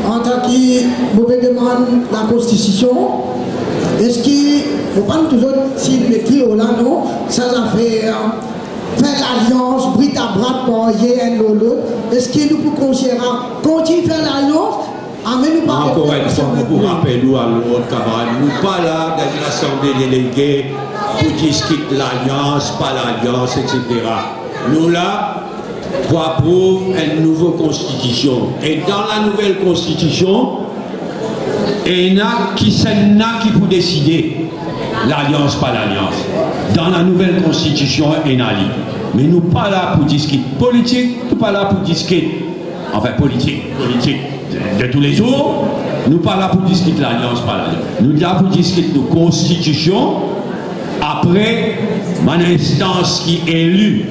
en tant que je demande la Constitution, est-ce qu'il faut pas toujours si le qui là non, ça va faire l'alliance, brit à bras, pour y un l'autre, est-ce qu'il nous peut considérer, continuer à faire l'alliance, Encore une fois, pour rappeler nous à l'autre camarade, nous pas là dans l'Assemblée déléguée pour discuter l'alliance, pas l'alliance, etc. Nous là pour approuver une nouvelle constitution. Et dans la nouvelle constitution, il y a qui pour décider l'alliance, pas l'alliance. Dans la nouvelle constitution, il y a. Mais nous pas là pour discuter politique, nous pas là pour discuter, enfin politique de tous les jours, nous pas là pour discuter l'alliance, pas l'alliance. Nous là pour discuter de constitution après une instance qui est élue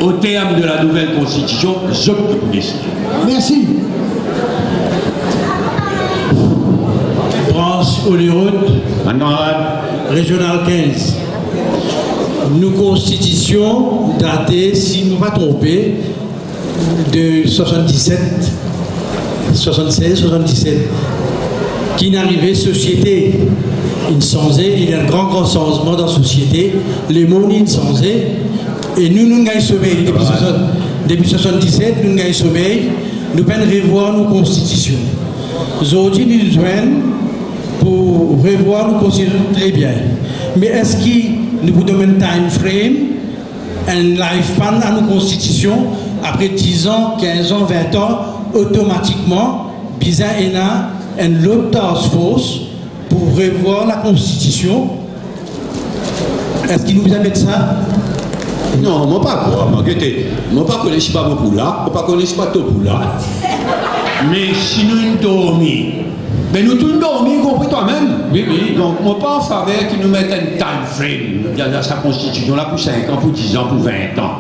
au terme de la nouvelle constitution, je peux décider. Merci. France Holyrood, Régional 15. Nos constitutions datées, si nous ne pas trompés, de 76, 77, qui n'arrivait société insensée, il y a un grand changement dans la société, les mondes insensés, et nous avons sommeil depuis 77, nous avons sommeil, nous pouvons revoir nos constitutions. Aujourd'hui, nous joignons pour revoir nos constitutions très bien. Mais est-ce que nous pouvons donner un time frame, un lifespan à nos constitutions, après 10 ans, 15 ans, 20 ans, automatiquement, bizarre, il y a une autre task force pour revoir la constitution. Est-ce qu'il nous a mis ça? Non, moi pas quoi, moi pas connais pas beaucoup là, moi pas connais pas tout là. Mais si nous dormons, mais nous tous dormons, compris toi-même. Oui. Donc, moi pas en faveur qu'ils nous mettent un time frame dans sa constitution là pour 5 ans, pour 10 ans, pour 20 ans.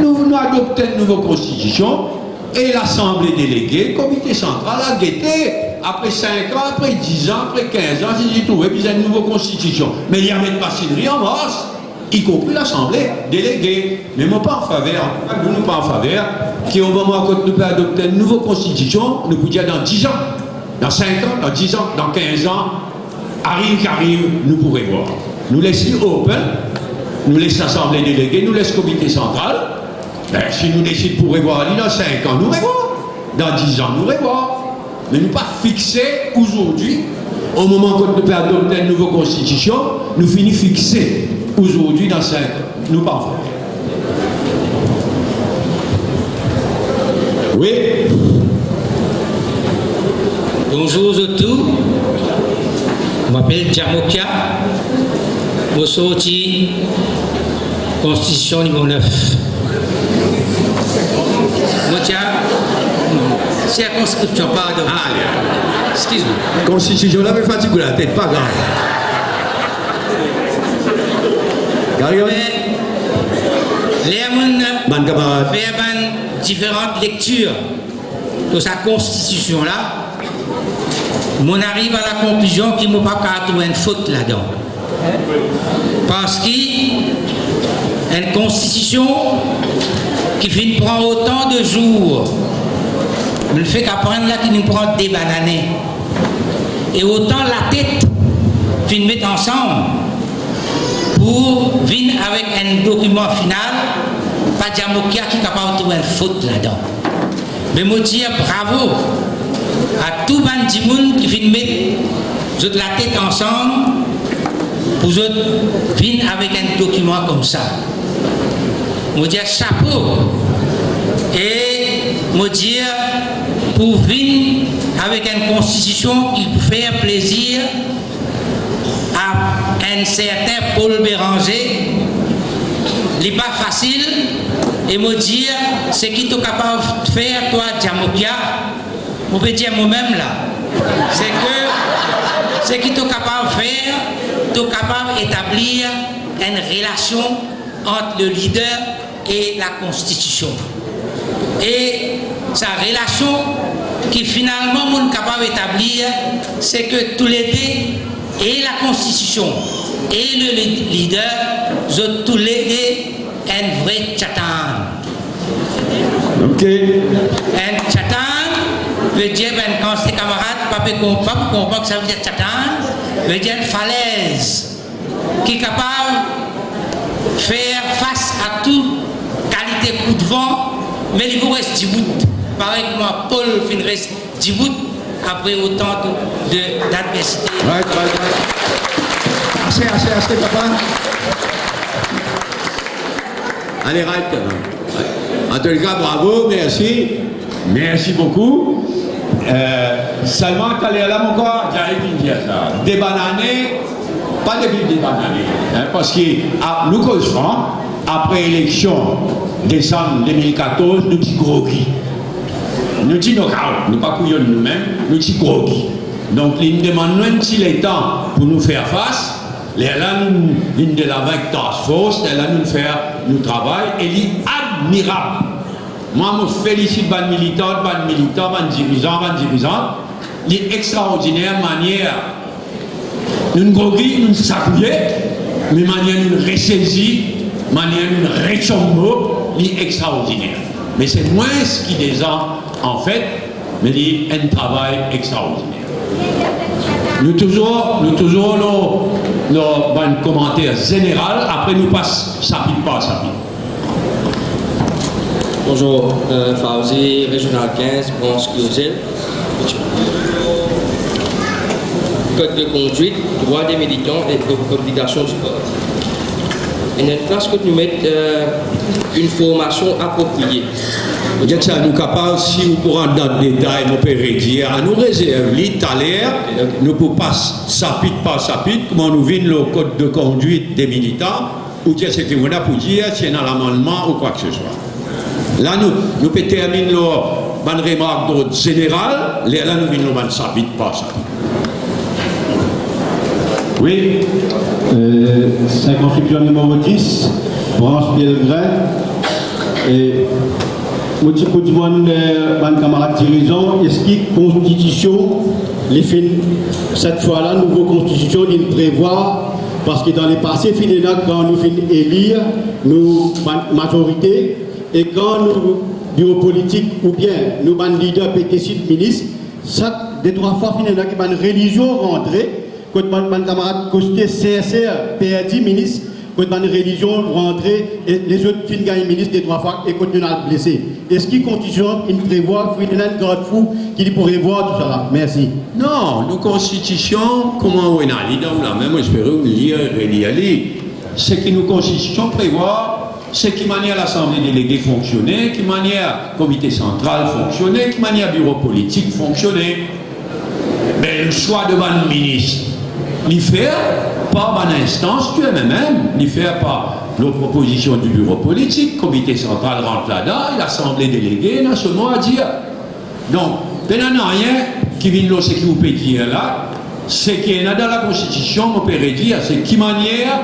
Nous adoptons une nouvelle constitution et l'Assemblée déléguée, le comité central a guetté après 5 ans, après 10 ans, après 15 ans, si j'ai trouvé besoin d'une nouvelle constitution. Mais il y a même pas signerie en mars, y compris l'Assemblée déléguée. Mais moi pas en faveur, nous pas en faveur, qu'au moment où nous pouvons adopter une nouvelle constitution, nous pouvons dire dans 10 ans, dans 5 ans, dans 10 ans, dans 15 ans, arrive, nous pourrons voir. Nous laissons open, nous laissons l'Assemblée déléguée, nous laissons le comité central. Ben, si nous décidons pour revoir dans 5 ans, nous revoyons. Dans 10 ans, nous revoyons. Mais nous pas fixer aujourd'hui, au moment où nous pouvons adopter une nouvelle constitution, nous finissons fixer aujourd'hui dans 5 ans. Nous pas en fait. Oui. Bonjour à tous. Je m'appelle Djamokia. Je suis sorti Constitution numéro 9. Circonscription, pardon. Excuse-moi. Constitution là, mais fatigue la tête, pas grave. Les gens fait différentes lectures de sa constitution là. On arrive à la conclusion qu'il ne faut pas trouver une faute là-dedans. Parce qu'une constitution qui finit prendre autant de jours, le fait qu'apprendre là qui nous prend des bananes. Et autant la tête finit mettre ensemble pour venir avec un document final, pas Djamokia qui est capable de trouver une faute là-dedans. Mais je dis bravo à tout le monde qui vient mettre la tête ensemble pour venir avec un document comme ça. Je dis chapeau. Et je dis pour venir avec une constitution qui peut faire plaisir à un certain Paul Béranger, ce n'est pas facile. Et me dire ce qui est capable de faire, toi, Djamokia, on peut dire moi-même là, c'est que ce qui est capable de faire, tu es capable d'établir une relation entre le leader et la Constitution. Et sa relation qui finalement on est capable d'établir, c'est que tous les deux, et la Constitution et le leader, tous les deux, un vrai chatan. Ok. Un chatan veut dire, quand ses camarades ne comprennent que ça veut dire chatan, veut dire une falaise qui est capable de faire face à toute qualité coup de vent, mais il vous reste 10 bouts. Pareil que moi, Paul, il reste 10 bouts, après autant d'adversité. Right. Assez, papa. Allez, right. En tout cas, bravo, merci. Merci beaucoup. Seulement, quand elle est là, mon corps, j'arrive à dire ça. Des bananes, pas de des bananes. Parce que nous causons, après l'élection décembre 2014, nous sommes groggy. Nous sommes knockout, nous ne pas couillons nous-mêmes, nous sommes groggy. Donc, ils nous demandent un petit temps pour nous faire face. Là, nous de la vague task force, là, nous faire nous travail, et il est admirable. Moi, je me félicite les militants, les dirigeants. Il est extraordinaire manière. Nous groggy, nous s'accouiller, mais manière nous ressaisir, manière nous rechombo, il est extraordinaire. Mais c'est moins ce qui des gens, en fait, mais il y a un travail extraordinaire. Nous toujours nos commentaires général, après nous passe sapide par sapide. Bonjour, Fauzi, Régional 15, branche Closel. Code de conduite, droit des militants et obligations du corps. Il y a une place que nous mettons une formation appropriée. Nous sommes capables, si nous pourrons dans le détail, nous pouvons dire, à nous réserver tout à l'heure, nous pouvons passer sapide par sapide, comment nous vient le code de conduite des militants, ou dire ce que nous avons pour dire, si y a un amendement ou quoi que ce soit. Là, nous pouvons terminer nos remarques d'ordre général, là, nous venons sapide par sapide. Oui, circonscription numéro 10, branche Pellegrin. Et mon petit coup de monde, mon camarade dirigeant, est-ce que constitution, cette fois-là, nouvelle constitution, il prévoit, parce que dans les passés, finalement, quand nous finissons élire, nous, majorité, et quand nous, bureau politique, ou bien nous, leader, PTC, ministre, chaque des 3 fois, finalement, qui une religion rentrée, quand mon camarade Costé, CSR, PRD, ministre, quand une religion rentrée, et les autres filles gagnent ministre des 3 fois et quand nous avons blessé. Est-ce qu'il constitution, il prévoit, il y a un grand fou qui pourrait voir tout ça? Merci. Non, nos constitutions, comment on a dit, même j'espère lire, c'est que nos constitutions prévoient, c'est qui manière l'Assemblée déléguée fonctionner, qui manière le comité central fonctionner, qui manière le bureau politique fonctionner. Mais le choix de mon ministre, l'y faire par une instance du MMM, l'y faire par nos propositions du bureau politique, le comité central rentre là-dedans, et l'Assemblée déléguée n'a ce mot à dire. Donc, il n'y a rien qui vient de ce que vous pouvez dire là, c'est qu'il y a dans la Constitution, on peut dire, c'est qui manière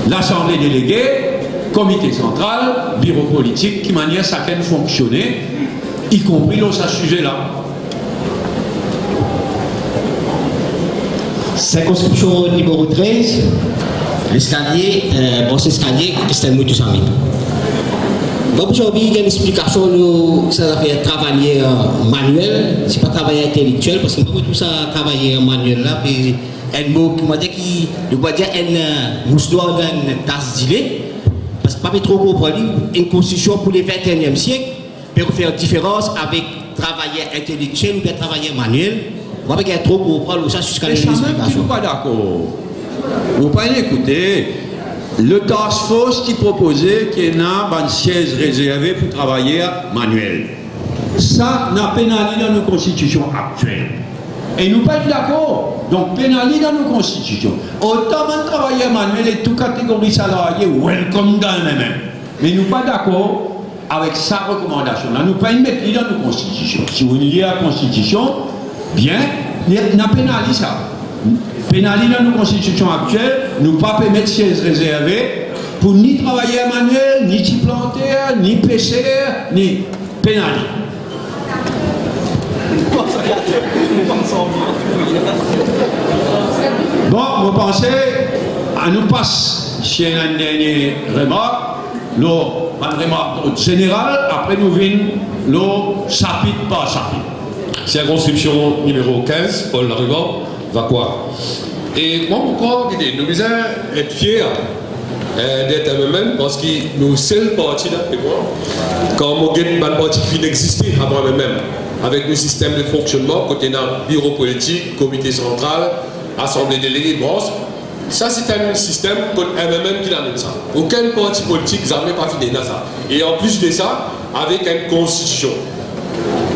l'Assemblée déléguée, comité central, bureau politique, qui manière chacun fonctionner, y compris dans ce sujet-là. Circonscription numéro 13, l'escalier, c'est escalier, Christelle Moutousami. Donc aujourd'hui, il y a une explication, ça va faire travailler manuel, c'est pas travailler intellectuel, parce que moi, tout ça, travailler manuel là, puis un mot qui m'a dit qu'il doit dire un mousse-noir d'une tasse d'îlet, parce que pas trop comprendre une constitution pour les 21e siècle, peut faire différence avec travailler intellectuel ou bien travailler manuel. Moi, je trop comprendre ça jusqu'à l'explication. Je ne suis pas d'accord. Vous ne pouvez pas écouter. Le task force qui proposait qu'il y a une chaise réservée pour travailler manuel. Ça n'a pénalisé dans nos constitutions actuelles. Et nous ne sommes pas d'accord. Donc, pénalisé dans nos constitutions. Autant de travailler manuel et toute catégorie salariée, welcome dans le même. Mais nous ne sommes pas d'accord avec sa recommandation. Là, nous ne pouvons pas mettre dans nos constitutions. Si vous lisez la constitution, bien, on a pénalisé ça. Pénalisé dans nos constitutions actuelles, nous ne pouvons pas mettre chaise réservée pour ni travailler manuel, ni planter, ni pêcher, ni pénaliser. Bon, vous pensez, à nous passe, si une dernière remarque, une remarque générale, après nous venons le chapitre par chapitre. Circonscription numéro 15, Paul Larrivan, va quoi? Et moi, je crois que nous devons être fiers d'être MMM parce que nous sommes le parti là, quand on a un parti qui existait avant MMM. avec le système de fonctionnement, côté d'un bureau politique, comité central, assemblée déléguée, branche. Ça, c'est un système qu'on MMM qui l'amène ça. Aucun parti politique n'a jamais pas fini dans ça. Et en plus de ça, avec une constitution.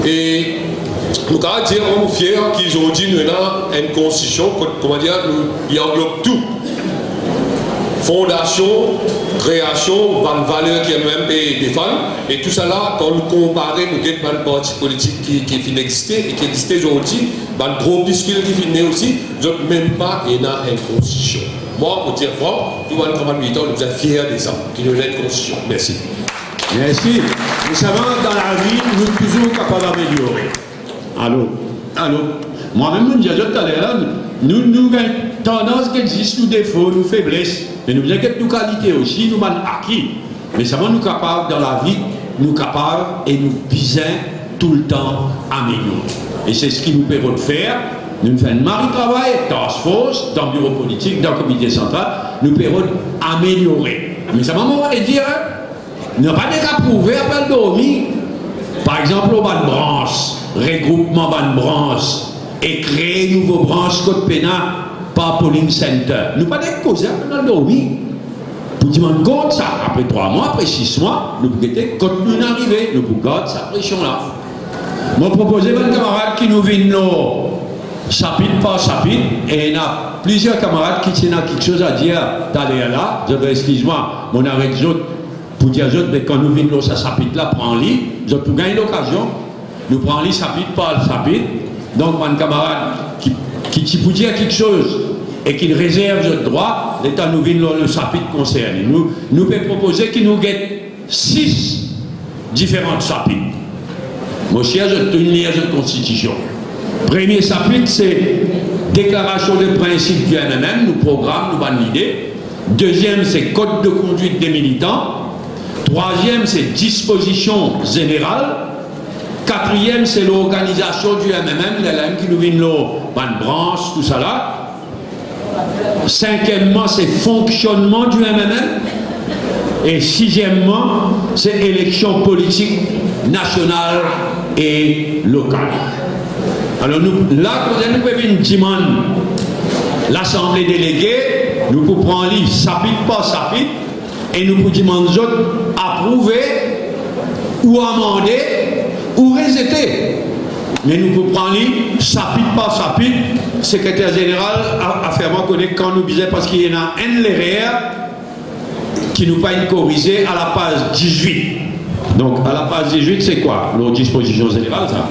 Et nous allons dire, on est fiers qu'aujourd'hui, nous avons une constitution, comment dire, qui englobe tout. Fondation, création, valeur qui est même défendre. Et tout ça là, quand nous comparons, nous avons un parti politique qui existe et qui existe aujourd'hui, un gros biscuit qui finit aussi, nous n'avons même pas une constitution. Moi, pour dire franc, tout le monde militants, nous sommes fiers de ça, qui nous a une constitution. Merci. Merci. Nous savons, dans la vie, nous sommes toujours capables d'améliorer. Allô. Moi-même, je disais tout à l'heure, nous avons tendance qui existe, nos défauts, nos faiblesses, mais nous avons nos qualités aussi, nous avons acquis. Mais ça va nous capables dans la vie, nous capables et nous visons tout le temps améliorer. Et c'est ce qui nous permet de faire. Nous faisons un mari-travail, task force, dans le bureau politique, dans le comité central, nous permet d'améliorer. Mais ça va dire, nous n'avons pas des cas prouvés à dormir. Par exemple, au bas de branche, regroupement bas de branche, et créer une nouvelle branche Côte Pénat par Polling Center. Nous pas des causes dans le dormi. Pour demander compte ça, après 3 mois, après 6 mois, nous pouvons quand nous arrivons, nous pouvons garder cette pression-là. Moi, proposé à mes camarades qui nous viennent chapitre par chapitre, et il y a plusieurs camarades qui tiennent quelque chose à dire d'aller là. Je vais, excuse-moi, mon arrêt de autres, pour dire aux autres, mais quand nous venons ce chapitre-là, prends-le, je peux gagner l'occasion, nous prenons chapitre par chapitre. Donc, mon camarade qui peut dire quelque chose et qui réserve le droit, l'État nous vient le chapitre concerné. Nous pouvons proposer qu'il nous guette 6 différents chapitres. Moi, je une liaison de constitution. Premier chapitre, c'est déclaration de principe du MMM, nous programme, nous bonne idée. Deuxième, c'est code de conduite des militants. Troisième, c'est disposition générale. Quatrième, c'est l'organisation du MMM, les qui nous viennent la branche, tout ça là. Cinquièmement, c'est fonctionnement du MMM. Et sixièmement, c'est élection politique nationale et locale. Alors là, nous pouvons une demande l'Assemblée déléguée, nous pouvons prendre livre chapitre par chapitre, et nous pouvons demander approuver ou amender ou rejeter. Mais nous pouvons prendre chapitre par chapitre. Le secrétaire général a fait reconnaître quand nous disait parce qu'il y en a un erreur qui nous pas corrigé à la page 18. Donc à la page 18, c'est quoi? L'autre disposition générale, ça.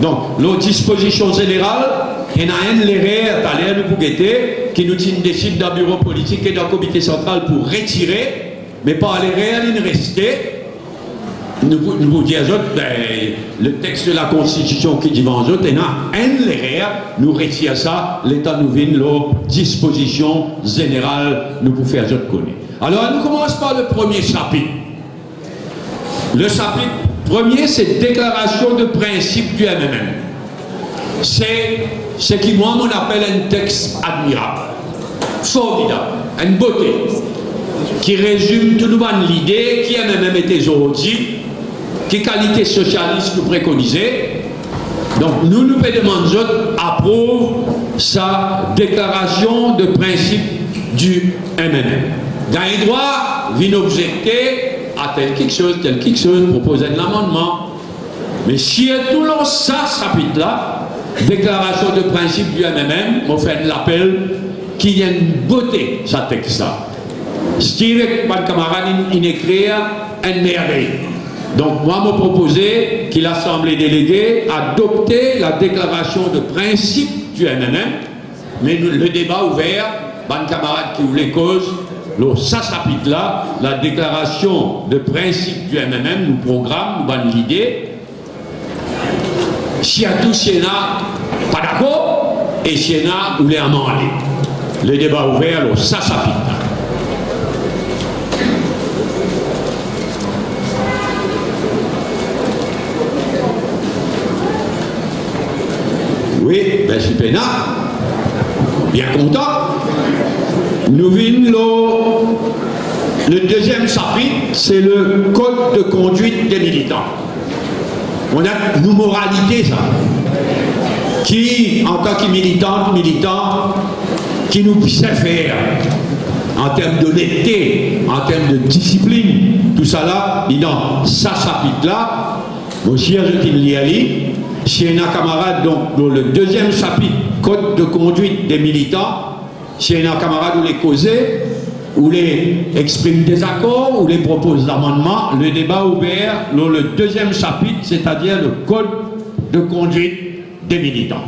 Donc l'autre disposition générale, il y en a un erreur à l'air de Bougueté qui nous décide d'un bureau politique et d'un comité central pour retirer, mais pas l'erreur, il restait. Nous vous disons, le texte de la Constitution qui dit en autres, il y a un erreur, nous retirons ça, l'État nous vient la disposition générale, nous pouvons faire autres connaître. Alors, nous commençons par le premier chapitre. Le chapitre premier, c'est déclaration de principe du MMM. C'est ce qui, moi, on appelle un texte admirable, formidable, une beauté, qui résume tout le monde l'idée qui MMM était aujourd'hui, qui qualité socialiste nous préconisait. Donc nous demandons approuve sa déclaration de principe du MMM. Dans les droits, vient objecter à tel quelque chose, proposer un amendement. Mais si tout le ça chapitre-là, déclaration de principe du MMM, on fait l'appel qu'il y a une beauté, ça texte-là. Ce qui est, mon camarade, il écrit un merveille. Donc, moi, je proposé que l'Assemblée déléguée adopte la déclaration de principe du MMM, mais le débat ouvert, ban camarades qui voulaient cause, ça chapitre là, la déclaration de principe du MMM, nous programme, nous ban l'idée. Si à tout Sénat, pas d'accord, et Sénat voulait amender. Le débat ouvert, ça chapitre. Oui, ben c'est Pénat, bien content. Nous venons le deuxième chapitre, c'est le code de conduite des militants. On a une moralité, ça, qui, en tant que militant, qui nous sait faire, en termes d'honnêteté, en termes de discipline, tout ça là, et dans ça chapitre-là, aussi, je t'ai chez un camarade, donc, dans le deuxième chapitre, Code de conduite des militants, chez un camarade où les causer, où les exprime des accords, où les propose d'amendements, le débat ouvert dans le deuxième chapitre, c'est-à-dire le Code de conduite des militants.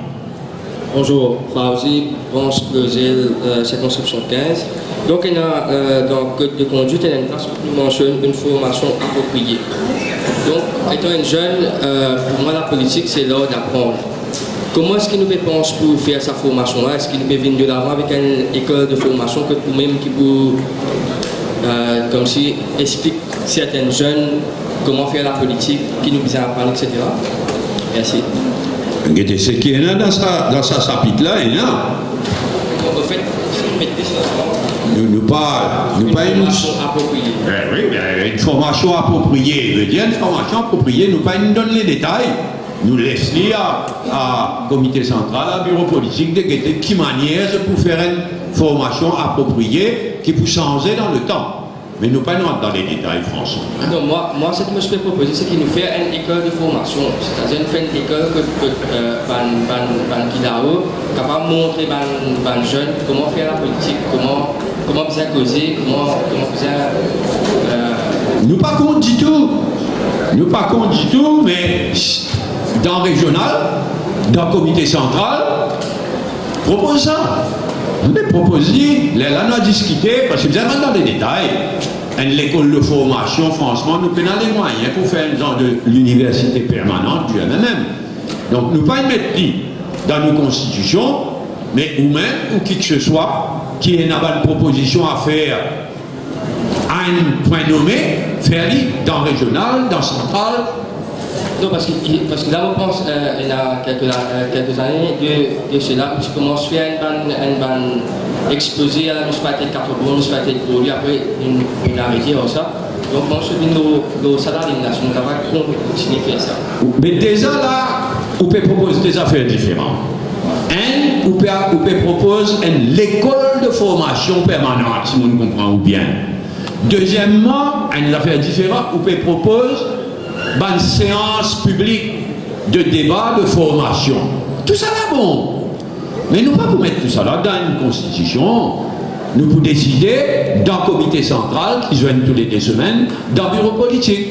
Bonjour, Fauzi, branche Closel, circonscription 15. Donc, il y a dans le code de conduite, il y a une place où nous mentionnons une formation appropriée. Donc, étant une jeune, pour moi, la politique, c'est l'art d'apprendre. Comment est-ce qu'il nous pense pour faire sa formation-là? Est-ce qu'il nous peut venir de l'avant avec une école de formation que nous-mêmes qui pour, comme si, explique certains jeunes comment faire la politique, qui nous vient à apprendre, etc. Merci. Ce qui est là dans ce chapitre-là, il y a. En fait, nous pas une formation appropriée. Oui, une formation appropriée. Veut dire une formation appropriée, nous pas nous donne les détails. Nous laissons à comité central, à bureau politique, de qui manière pour faire une formation appropriée qui peut changer dans le temps. Mais nous pas dans les détails, François. Non, moi, ce que je peux proposer, c'est qu'il nous fait une école de formation. C'est-à-dire, nous fait une école qui là-haut, capable de montrer aux jeunes comment faire la politique, comment bien causer, comment bien. Nous pas contre du tout. Nous pas contre du tout, mais dans le régional, dans le comité central, propose ça. Nous proposons, là, nous avons discuté, parce que vous êtes dans les détails. L'école de formation, franchement, nous prenons les moyens pour faire une genre de l'université permanente du MMM. Donc, nous ne pas mettre dans nos constitutions, mais ou-même, ou qui que ce soit, qui ait une proposition à faire à un point nommé, faire-le dans le régional, dans le central. Non, parce que là, on pense, il y a quelques années de cela, où tu commences à faire un exposé à la municipalité de Catobon, municipalité de Gaulle, après une arrêté ou ça. Donc, moi, je suis nos salariés nationaux, on va continuer à faire ça. Mais déjà là, on peut proposer des affaires différentes. On peut proposer l'école de formation permanente, si on comprend bien. Deuxièmement, une affaire différente, on peut proposer une séance publique de débat, de formation. Tout ça là, bon. Mais nous pas pour mettre tout ça là dans une constitution. Nous pour décider dans le comité central, qui joignent tous les 2 semaines, dans le bureau politique.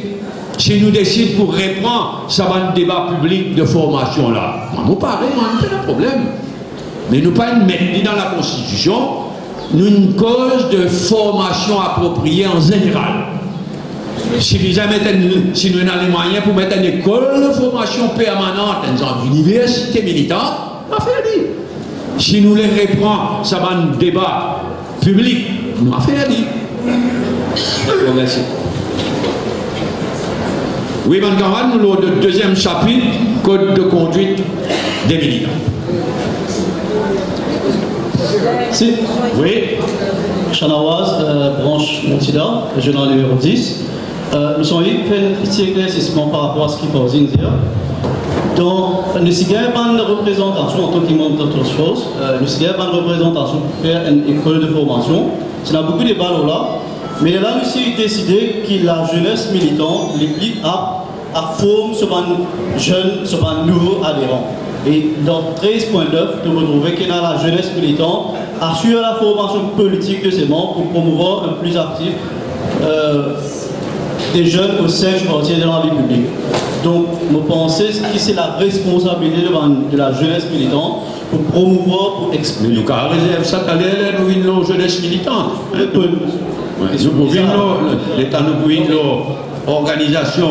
Si nous décidons pour reprendre ça va un débat public de formation là, nous parlons, on n'a pas de problème. Mais nous pas mettre dans la constitution, nous une cause de formation appropriée en général. Si nous avons les moyens pour mettre une école de formation permanente, une université militante, on va faire dire. Si nous les reprenons, ça va un débat public, on va faire dire. Merci. Oui, mon camarade, nous avons le deuxième chapitre, Code de conduite des militants. Si. Oui. Chanawaz, branche Montida, régional numéro 10. Nous sommes fait un petit éclaircissement par rapport à ce qu'il faut dire. Donc, nous avons une représentation en tant que membre d'autres choses. Nous avons une représentation pour faire une école de formation. Il y a beaucoup de ballons là. Mais là, nous avons décidé que la jeunesse militante l'implique à former sur un jeune, sur un nouveau adhérent. Et dans 13.9, nous retrouvons que la jeunesse militante assure la formation politique de ses membres pour promouvoir un plus actif des jeunes au sein du parti de la vie publique. Donc, nous pensons que c'est la responsabilité de la jeunesse militante pour promouvoir, pour expliquer. Mais nous avons réservé ça à la jeunesse militante. L'État nous une organisation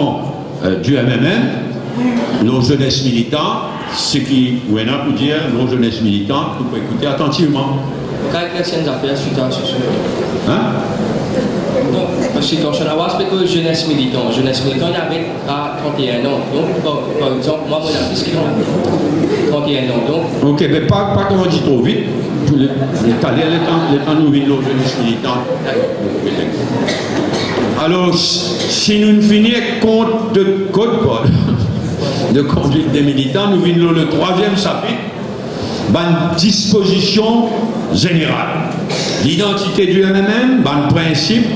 du MMM, nos jeunesse militante, ce qui, ou en a pour dire, nos jeunesse militante, nous pouvons écouter attentivement. Quelles sont les affaires suite à ce sujet? Hein? Parce que quand je suis que jeunesse militant, il y avait à 31 ans. Donc, par exemple, moi, mon fils qui a 31 ans. Donc, ok, mais pas comme on dit trop vite. L'état nous vit nos jeunesses militantes. Alors, si nous finissons compte de code, de conduite des militants, nous venons le 3e chapitre, disposition générale. L'identité du MMM, principe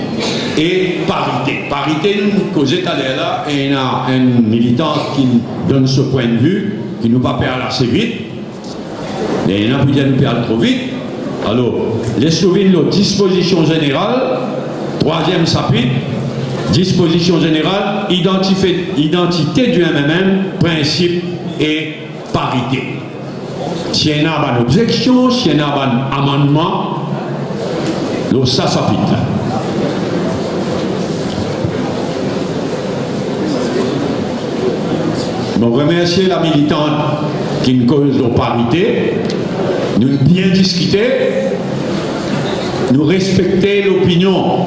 et parité. Parité, nous causons tout à l'heure là, et il y a un militant qui donne ce point de vue, qui nous pas perdre assez vite, et il y en a qui nous perdre trop vite. Alors, laissez-nous la disposition générale, 3e chapitre, disposition générale, identité du MMM, principe et parité. S'il y a une objection, s'il y a un amendement, ça s'applique là. Je remercie la militante qui nous cause de parité. Nous bien discuter, nous respecter l'opinion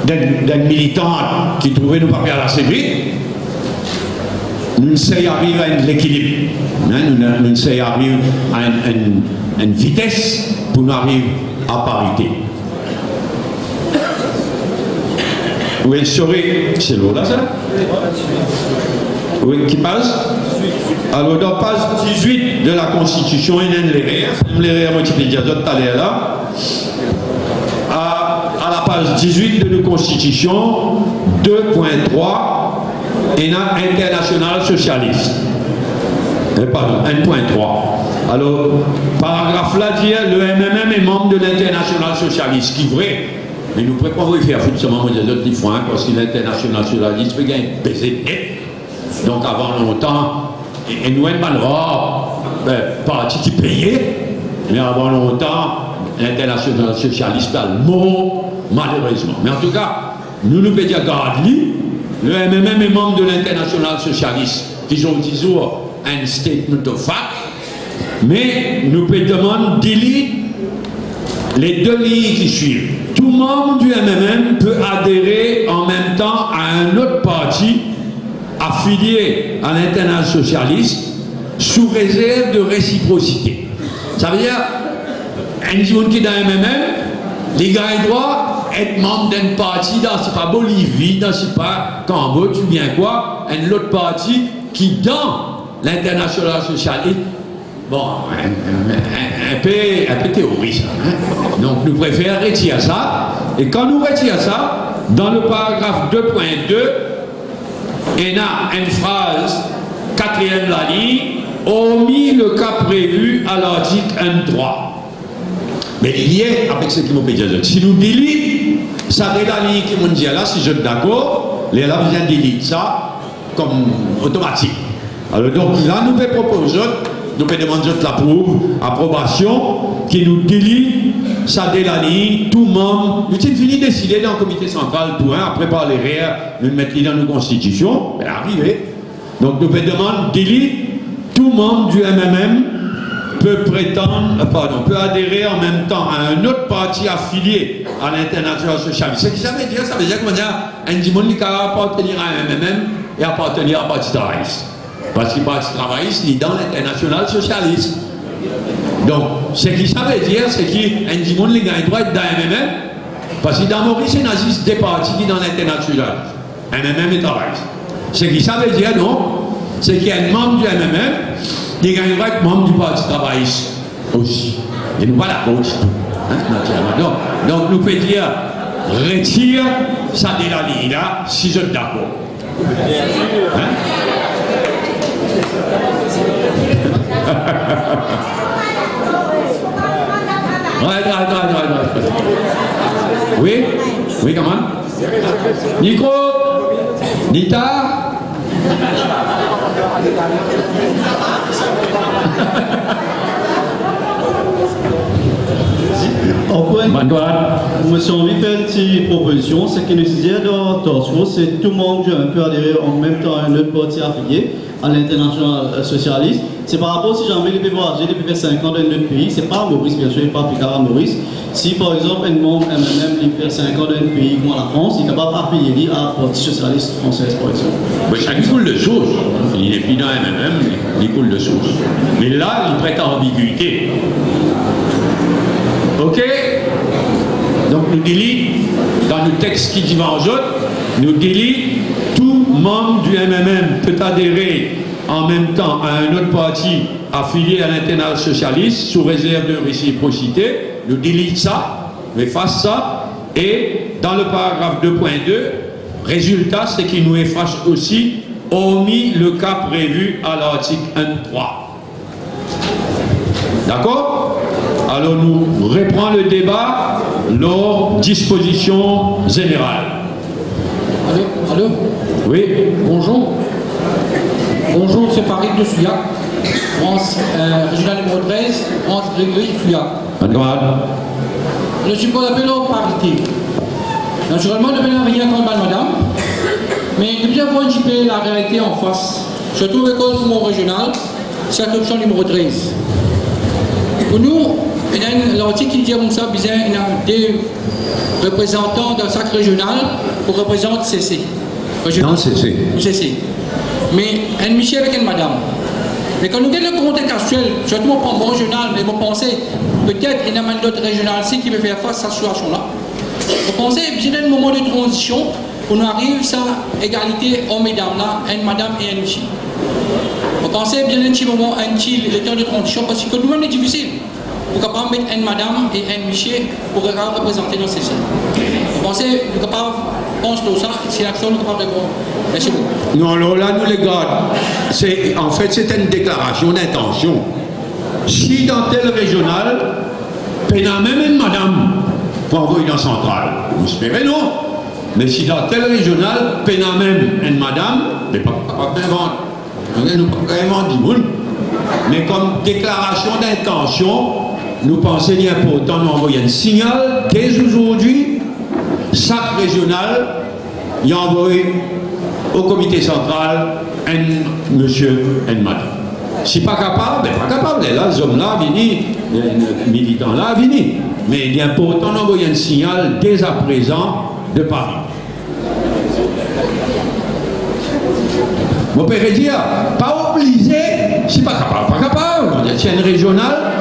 d'un militant qui trouvait nous pas faire assez vite. Nous essayons d'arriver à l'équilibre. Nous essayons d'arriver à une vitesse pour nous arriver à parité. Oui, c'est l'eau là, ça? Oui, qui passe? Alors, dans page 18 de la Constitution, il y a l'erreur, moi, je dire tout à l'heure là. À la page 18 de la Constitution, 2.3, il y a international socialiste. Pardon, 1.3. Alors, paragraphe là dit le MMM est membre de l'international socialiste, qui est vrai. Mais nous préparons à faire seulement des autres différents parce que l'international socialiste peut gagner baiser net. Donc avant longtemps, et nous avons un parti qui payait, mais avant longtemps, l'international socialiste a le mot, malheureusement. Mais en tout cas, nous pouvons dire garde le MMM est membre de l'international socialiste, qui ont toujours un statement of fact, mais nous pouvons demander delete les 2 lignes qui suivent. Tout membre du MMM peut adhérer en même temps à un autre parti affilié à l'international socialiste sous réserve de réciprocité. Ça veut dire, un monde qui est dans le MMM, les gars doivent être membres d'un parti dans, c'est pas Bolivie, dans, c'est pas Cambodge ou bien quoi, un autre parti qui dans l'international socialiste. Bon, un peu théorie ça. Donc nous préférons retirer ça. Et quand nous retirons ça, dans le paragraphe 2.2, il y a une phrase, 4e la ligne, omis le cas prévu à l'article 1.3. Mais il y a, avec ce qui m'a dit, si nous délite, ça c'est la ligne qui m'a dit là, si je suis d'accord, les là vient délite ça comme automatique. Alors donc là nous pouvons proposer, nous pouvons demander l'approbation qui nous délite, ça c'est la ligne, tout le monde, nous avons fini de décider dans le comité central, tout après par les REER, nous mettons dans nos constitutions, ben arrivé. Donc nous pouvons demander délite, tout membre du MMM peut peut adhérer en même temps à un autre parti affilié à l'international socialiste. Ce qui ça veut dire un dimon qui peut appartenir à un MMM et appartenir à un parti travailliste. Parce que le parti travailliste est dans l'international socialiste. Donc, ce qui ça veut dire, c'est qu'un dimon qui a le droit d'être dans un MMM, parce que dans Maurice, il y a juste des partis qui sont dans l'international. MMM et travailliste. Ce qui ça veut dire, non, c'est qu'il y a un membre du MMM qui gagne être membre du parti travailliste aussi. Et nous pas d'accord du tout. Donc nous pouvons dire retire ça de la ligne là si je suis d'accord. Oui, oui, comment? Nico, Nita. Monsieur, on fait une petite proposition. Ce qui nous disait dans Torso, c'est tout le monde peut adhérer en même temps à un autre parti affilié à l'international socialiste. C'est par rapport si jamais les peuvent agir depuis 5 ans dans un autre pays, c'est pas à Maurice, bien sûr, pas applicable à Maurice. Si par exemple un membre MMM qui fait 5 ans dans un pays comme la France, il est capable d'affilier à la parti socialiste française, par exemple. Oui, ça coule de source. Il est plus dans MMM, il coule de source. Mais là, il prête à ambiguïté. Ok? Donc nous délite, dans le texte qui dit en autres, nous délite, tout membre du MMM peut adhérer en même temps à un autre parti affilié à l'International socialiste sous réserve de réciprocité, nous délite ça, nous efface ça, et dans le paragraphe 2.2, résultat, c'est qu'il nous efface aussi, hormis le cas prévu à l'article 1.3. D'accord? Alors nous reprenons le débat lors disposition générale. Allô? Oui. Bonjour. Bonjour, c'est Farid de Souillac, France régional numéro 13, France Grégory Souillac. Je suis pour l'appeler aux parité. Naturellement, je ne vais rien contre madame, mais nous devons voir la réalité en face. Surtout avec le mouvement régional, c'est l'option numéro 13. Pour nous, il y a l'article qui dit comme ça, il y a des représentants d'un sac régional pour représenter CC. Non, CC. CC. Mais un monsieur avec une madame. Mais quand nous regardons le contexte actuel, surtout mon plan régional, mais vous pensez, peut-être qu'il y a un autre régional aussi qui veut faire face à cette situation-là. Vous pensez, il y a un moment de transition où nous arrivons à égalité hommes et dames là, une madame et un monsieur. Vous pensez bien un petit moment, un petit temps de transition, parce que nous-mêmes c'est difficile. Vous pouvez pas mettre une madame et un monsieur pour représenter nos CC. Vous pensez, vous pouvez pas penser tout ça, c'est l'action, nous pouvons pas répondre. Merci beaucoup. Non, alors là, nous les gars, en fait, c'est une déclaration d'intention. Si dans tel régional, il y a même une madame pour envoyer dans centrale, vous espérez non. Mais si dans tel régional, il y a même une madame, mais pas d'inventer. Nous ne pouvons pas inventer. Mais comme déclaration d'intention, nous pensons qu'il est important d'envoyer un signal dès aujourd'hui, chaque régional, il a envoyé au comité central un monsieur et une madame. Si pas capable, ben pas capable. Là, les hommes là, les militants là, viennent. Mais il est important d'envoyer un signal dès à présent de Paris. Vous pouvez dire, pas obligé, si pas capable, pas capable. C'est une régionale,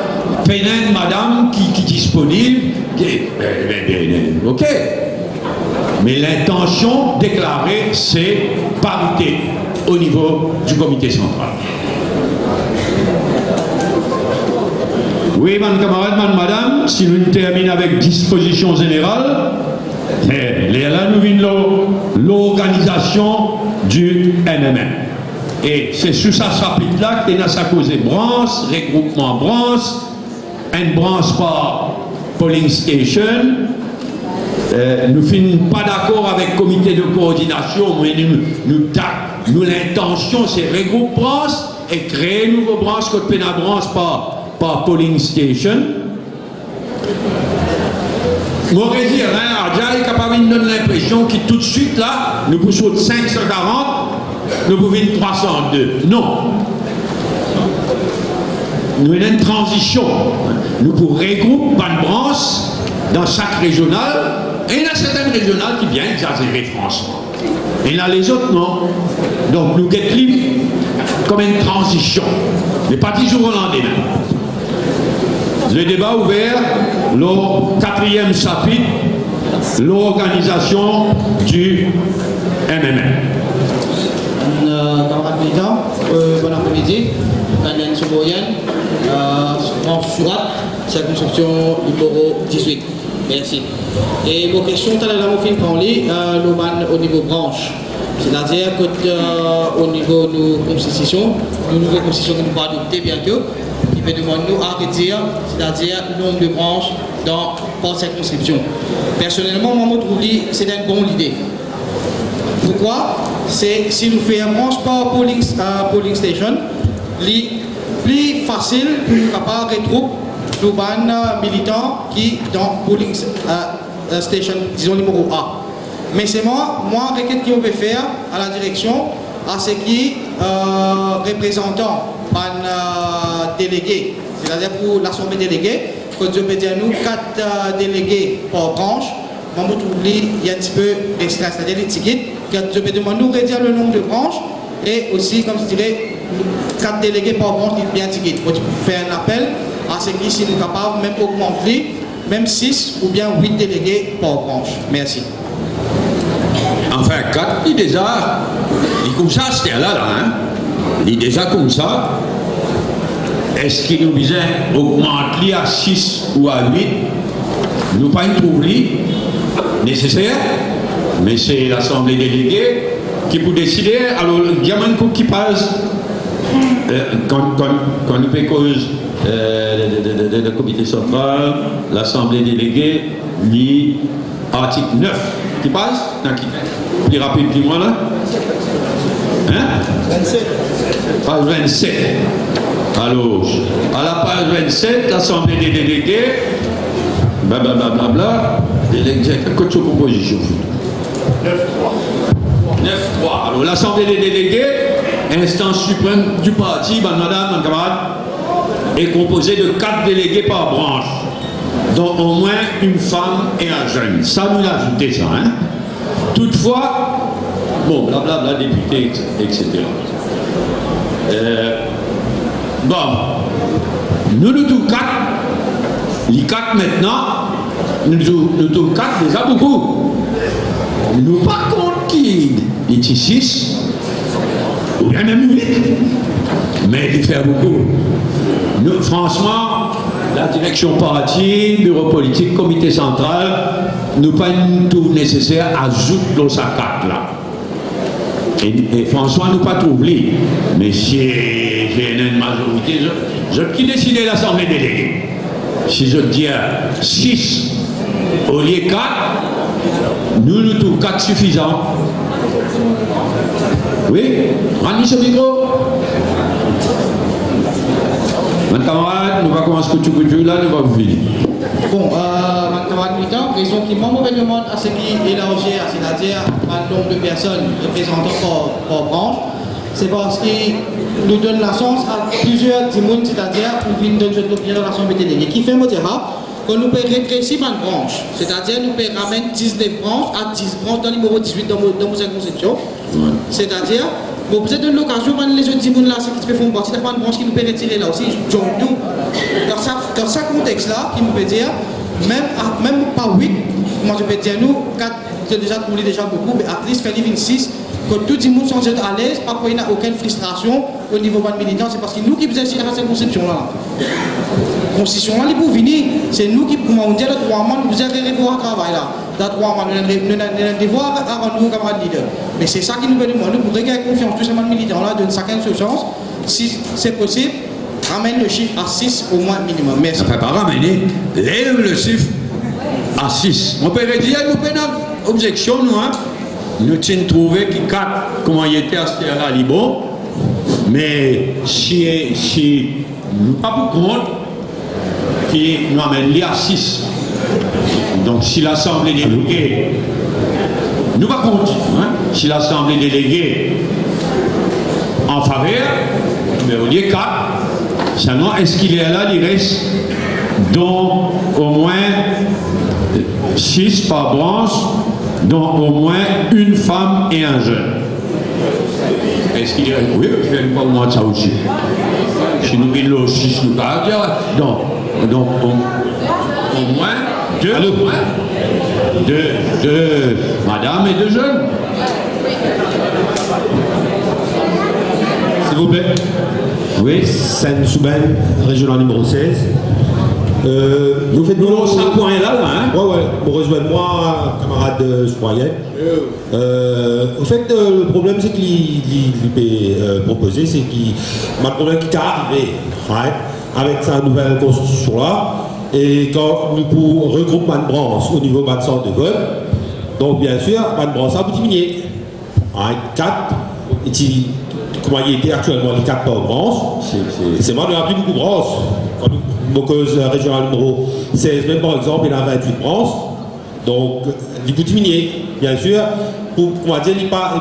une madame qui est disponible, ok. Mais l'intention déclarée, c'est parité au niveau du comité central. Oui, mon camarade, madame, si nous terminons avec disposition générale, là, nous venons l'organisation du MMM. Et c'est sous ça chapitre-là que nous avons causé branche, regroupement branche, une branche par polling station. Nous ne finissons pas d'accord avec le comité de coordination, mais nous l'intention c'est regrouper branche et créer une nouvelle branche contre la branche par polling station. M'aurait dit, Adja est capable de donner l'impression que tout de suite là, nous poussons de 540, nous pouvons 302. Non. Nous avons une transition. Nous pouvons regrouper une branche dans chaque régional, et il y a certaines régionales qui viennent exagérer franchement. Et il y a les autres non. Donc nous guettons comme une transition, mais pas du jour au lendemain. Le débat ouvert, le 4e chapitre, l'organisation du MMM. Camarade militant, bon après-midi. Daniel Souboyan, Surat, circonscription numéro 18. Merci. Et vos questions, tout à l'heure, nous finissons au niveau branche. C'est-à-dire qu'au niveau de nos constitutions, nos nouvelles constitutions que nous allons adopter bientôt, qui va demander nous à réduire, c'est-à-dire le nombre de branches par circonscription. Personnellement, moi, je trouve que c'est une bonne idée. Pourquoi? C'est si nous faisons branche par polling station, plus facile pour nous capables de retrouver nos militants qui dans polling station, disons numéro A. Mais c'est moi, requête qui on peut faire à la direction, à ce qui représentant un délégué, c'est-à-dire pour l'assemblée déléguée, quand je peux dire nous 4 délégués par branche, moi je trouve qu'il y a un petit peu d'extra, c'est-à-dire les tickets, quand je peux demander nous réduire le nombre de branches et aussi, comme je dirais, 4 délégués par branche qui bien ticket. Moi tu peux faire un appel à ce qui, si nous sommes capables, même augmenter, même 6 ou bien 8 délégués par branche. Merci. Enfin, 4, déjà, il comme ça, c'était là, hein. Il est déjà comme ça. Est-ce qu'il nous besoin augmenter à 6 ou à 8? Nous pas une trouve nécessaire, mais c'est l'Assemblée déléguée qui peut décider. Alors, il y a un coup qui passe quand nous fait cause le comité central, l'Assemblée déléguée, l'article 9 qui passe, plus rapide que moi là. Hein? 27. Page 27. Alors, à la page 27, l'Assemblée des délégués, blablabla, délégué, quelle composition 9-3. Alors, l'Assemblée des délégués, instance suprême du parti, madame, camarade, est composée de 4 délégués par branche, dont au moins une femme et un jeune. Ça, nous l'ajoutons, ça, hein. Toutefois, bon, blablabla, député, etc. Bon, nous tous 4, les 4 maintenant, nous tous 4 déjà beaucoup. Nous par contre qui est 6, ou bien même 8, mais il fait beaucoup. Nous, franchement, la direction parti, bureau politique, comité central, nous pas tout nécessaire à ajouter dans sa carte là. Et François nous pas trouvé, mais si j'ai une majorité, je qui décider l'Assemblée déléguée. Si je dis 6 au lieu 4, nous trouvons 4 suffisants. Oui, rendez ce micro. Mon camarade, nous va commencer que tu là, nous va vous finir. Bon, mon camarade militant, raison qui m'en demande à ce qui est élargi, c'est-à-dire un nombre de personnes représentant par branche, c'est parce qu'il nous donne la chance à plusieurs timons, c'est-à-dire pour venir donner l'opinion dans l'Assemblée déléguée. Qui fait me dire qu'on nous peut rétrécir une branche, c'est-à-dire nous peut ramener 19 branches à 10 branches dans le numéro 18 dans mon circonscription, c'est-à-dire bon, vous êtes une l'occasion, les autres timons là, ceux qui font partie de la branche qui nous peut retirer là aussi, donc nous, dans ce contexte-là, qui nous peut dire, même pas 8, moi je peux dire nous, 4, c'est déjà trouvé déjà beaucoup, mais à least faire 6, que tout le monde sont à l'aise, pas qu'il n'y a aucune frustration au niveau de militant, c'est parce que nous qui faisons cette conception-là. La constitution, elle est pour venir, c'est nous qui, pour dire, le 3 mois, nous avons revoir le travail là. Dans 3 mois, nous avons devoir à rendre nos camarades leaders. Mais c'est ça qui nous permet de demander, pour gagner confiance, tout simplement militants là, donne chacun ce sens, si c'est possible. Ramène le chiffre à 6 au moins minimum. Merci. Ça ne peut pas ramener, lève le chiffre à 6. On peut dire, nous avons une objection, nous, hein. Nous avons trouvé que 4, comment il était à ce là, bon. Mais si nous pas pour compte, qui nous amène à 6. Donc si l'Assemblée déléguée, nous pas compte, hein. Si l'Assemblée déléguée en faveur, mais au lieu 4, seulement, est-ce qu'il est là, il reste dont au moins 6 par branche, dont au moins une femme et un jeune. Est-ce qu'il est là? Oui, je ne vais pas au moins de ça aussi. Si nous avons 6, nous pas dire. Donc au moins 2, deux madame et 2 jeunes. S'il vous plaît. Oui. Seine-Souben, régional numéro 16. Vous faites nous 5 points là, hein? Ouais, pour rejoindre moi, camarade Soubrayen. En fait, le problème, c'est qu'il peut proposer, c'est qu'il m'a problème qui est arrivé, ouais, avec sa nouvelle constitution là, et quand nous pour regroupement de branches au niveau de centre de vote, donc bien sûr, pas de branche, ça va diminuer. 4, et comment il était actuellement les 4 par branche, c'est moi, il n'y a plus beaucoup de branches. Donc, régional numéro 16, même par exemple, il a 28 branches. Donc, il peut diminuer, bien sûr. Pour, on va dire, il n'est pas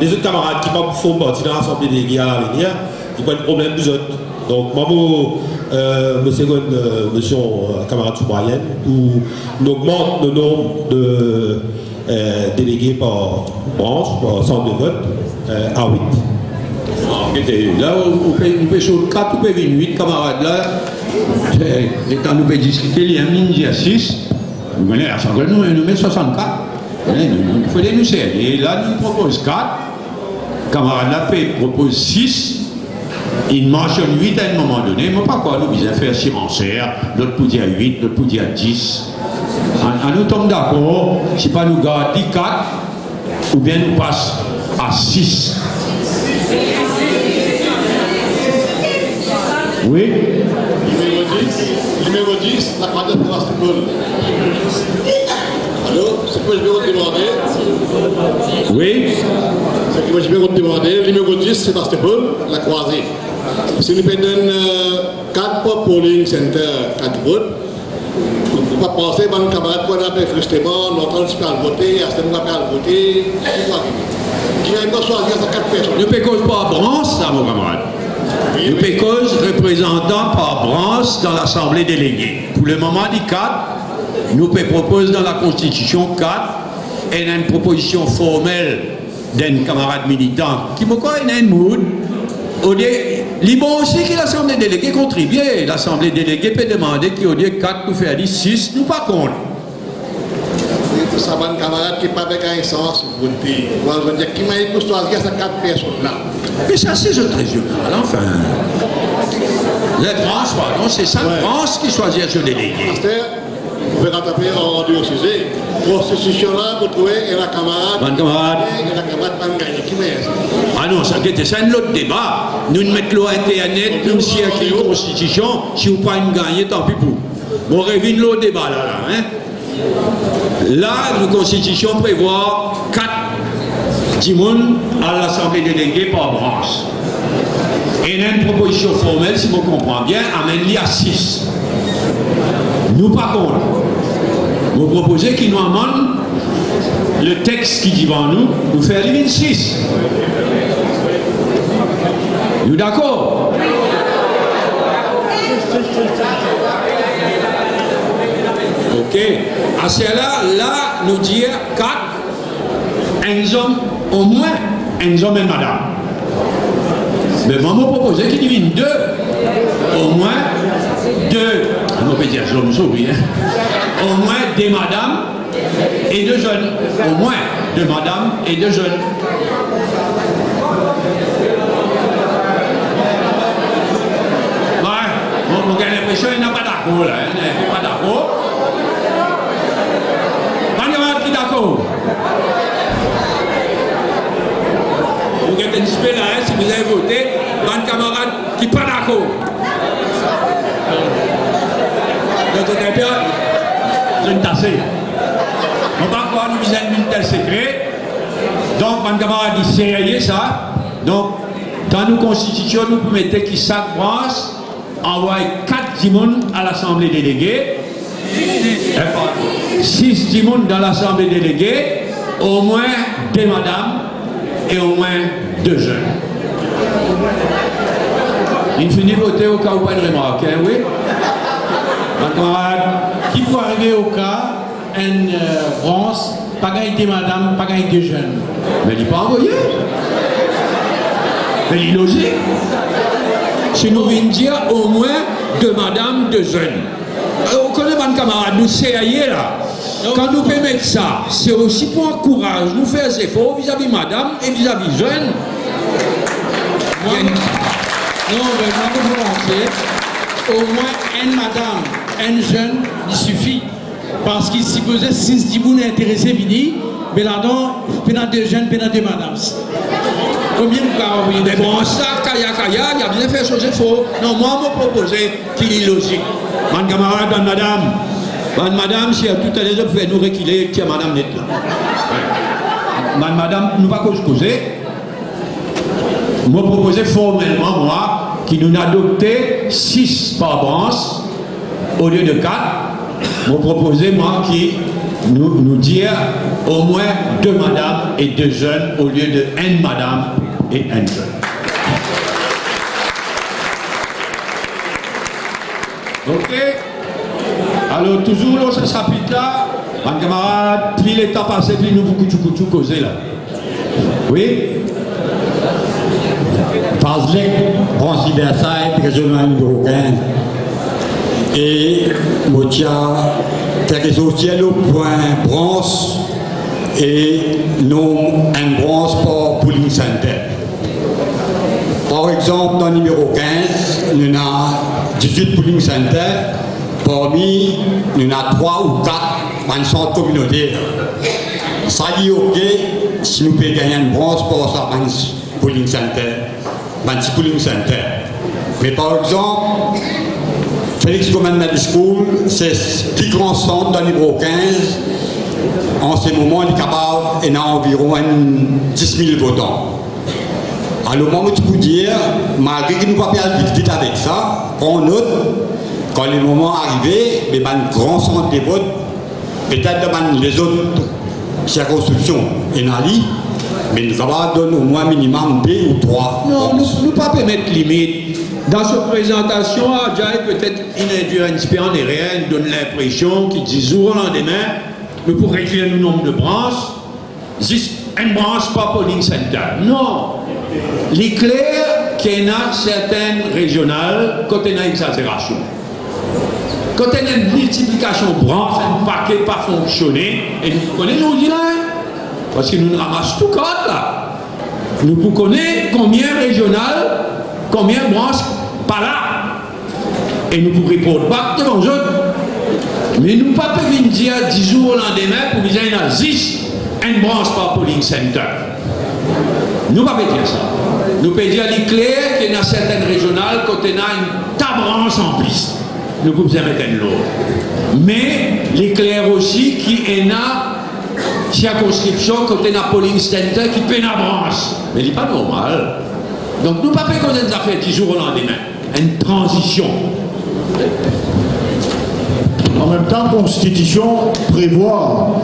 les autres camarades qui ne font pas partie de l'Assemblée déléguée à l'avenir, ils n'ont pas de problème des autres. Donc, moi, monsieur camarade Soubrayen, où on augmente le nombre de délégués par branche, par centre de vote, à 8. Là, on peut sur 4, on peut 8 camarades là. Et quand nous peut discuter, il y a un à 6. Nous venons à chaque fois, nous mettons 64. Il faut les nous serrer. Et là, nous proposons 4. camarade la paix propose 6, il mentionne 8 à un moment donné, mais pas quoi, nous disons faire surenchère, l'autre pour dire 8, l'autre pour dire 10. Nous sommes d'accord, si pas nous garde 4, ou bien nous passe à 6. Oui. Numéro 10, la croisette de Bastipol. Alors, c'est que je vais vous demander. Oui. C'est que je vais vous demander. Numéro 10, c'est Bastipol, la croisée. Si nous prenons 4 polling center, 4 votes, vous ne pouvez pas penser, mon camarade, qu'on a fait frustrement, notre municipal voter, à ce moment-là, voter, qui n'a pas choisi à 4 personnes. Ne pécose pas à branche, ça, mon camarade. Nous pécose représentant par branche dans l'Assemblée déléguée. Pour le moment, dit 4, nous proposons dans la Constitution 4, et une proposition formelle d'un camarade militant qui me croit un mood. Il bon aussi que l'Assemblée déléguée contribue. L'Assemblée déléguée peut demander qu'il y ait 4 pour faire 6, nous pas contre. Ça va un camarade qui n'est pas avec un sens, vous dites. Je veux dire, qui m'a dit pour choisir ces 4 personnes-là. Mais ça, c'est le trésorial, enfin. Les branches, pardon, c'est ça, ouais. Branche qui choisit ce délégué. Pasteur, vous pouvez rattraper en diocèse. Constitution-là, vous trouvez, et la camarade. Bonne camarade. Et la camarade pas gagner. Qui m'a dit? Ah non, ça c'est un autre débat. Nous mettons l'eau Internet, nous si il y a une constitution, si vous ne pouvez pas gagner, tant pis pour. Bon, on revient l'autre débat là, hein. Là, la Constitution prévoit 4 timons à l'Assemblée déléguée par branche. Et il y a une proposition formelle, si vous comprenez bien, amène-les à 6. Nous, par contre, vous proposez qu'il nous amène le texte qui dit devant nous, nous faire les 6. Nous d'accord? Ok. À cela, là, nous dire 4, un homme, au moins, un homme et madame. Mais moi, je propose qu'il divine 2. Au moins 2. On peut dire, je me souris, hein. Au moins 2 madames et 2 jeunes. Au moins 2 madames et 2 jeunes. Ouais, bon, j'ai l'impression qu'il n'a pas d'accord là. Il n'est pas d'accord. Qui d'accord? Vous êtes un petit peu là, si vous avez voté, un camarade qui n'est pas d'accord. Donc, c'est un peu, je ne tassé. On va voir nous besoin d'un tel secret. Donc, un camarade dit, c'est ça. Donc, dans nos constitutions, nous pouvons mettre qui chaque branche envoie 4 timons à l'Assemblée déléguée. 6 timons dans l'Assemblée déléguée, au moins 2 madames et au moins 2 jeunes. Il finit de voter au cas où pas une remarque, hein, oui? Ma camarade, qui peut arriver au cas, une France, pas gagner des madames, pas gagner des jeunes. Mais il n'est pas envoyé. Mais il est logique. Si nous venons dire au moins 2 madames, 2 jeunes. On connaît mon camarade, nous c'est ailleurs là. Quand nous pouvons mettre ça, c'est aussi pour encourager, nous faire des efforts vis-à-vis madame et vis-à-vis jeunes. Non, mais moi, je volontiers, au moins une madame, un jeune, il suffit. Parce qu'il s'y posait 6 dibounes intéressés, vini, mais là-dedans, il y a 2 jeunes, il y a 2 madames. Combien vous pouvez envoyer des bon, ça, kaya, il a bien fait chose faux. Non, moi, je me proposais qu'il est logique. Mon camarade, madame, si tout à l'heure, vous pouvez nous reculer, qui est madame net là. Madame, nous ne pas causer. Je me proposais formellement, moi, qui nous adopté 6 par branche, au lieu de 4. Je me proposais, moi, qui nous dire au moins 2 madames et 2 jeunes, au lieu de 1 madame et 1 jeune. Ok? Alors, toujours, là, ce chapitre là, mon camarade, puis l'état passé, puis nous, beaucoup de causer là. Oui? Fazlek, Branche Versailles, régional numéro 15. Et Motia, terre sociale au point branche et non un branche pour Pooling Center. Par exemple, dans le numéro 15, nous avons 18 polling centers. Parmi, nous avons 3 ou 4 centres communautaires. Ça dit OK si nous pouvons gagner une branche pour ça, polling center, petit polling center. Mais par exemple, Félix Community School, c'est le plus grand centre dans le numéro 15. En ce moment, il est capable d'environ environ 10 000 votants. Alors, moi, je peux dire, malgré que nous ne pouvons pas aller vite avec ça, on note, quand le moment arrivé, mais un grand centre de vote, peut-être dans les autres circonscriptions, mais nous allons donner au moins minimum 2 ou 3. Non, nous ne pouvons pas mettre limite. Dans cette présentation, Adjaï peut-être inéduit un petit peu en rien, donne l'impression qu'il dit jour au lendemain, nous pourrons réduire le nombre de branches, juste une branche par polling center. Non. Il est clair qu'il y a certaines régionales quand il y a une exagération. Quand il y a une multiplication de branches, un paquet pas fonctionné, et nous connaissons nous là, parce que nous ramassons tout code là. Nous connaissons combien régional, combien de branches par là. Et nous pouvons répondre pas devant eux. Mais nous ne pouvons pas dire 10 jours au lendemain pour dire qu'il y a 10, une branche par polling center. Nous ne pouvons pas dire ça. Nous pouvons dire clair qu'il y a certaines régionales quand il y a une ta branche en piste. Nous pouvons mettre une l'autre. Mais l'éclair aussi qu'il y a une circonscription quand il y a un polling center qui paie la branche. Mais il n'est pas normal. Donc nous ne pouvons pas qu'on ait fait 10 jours au lendemain. Une transition. En même temps, la Constitution prévoit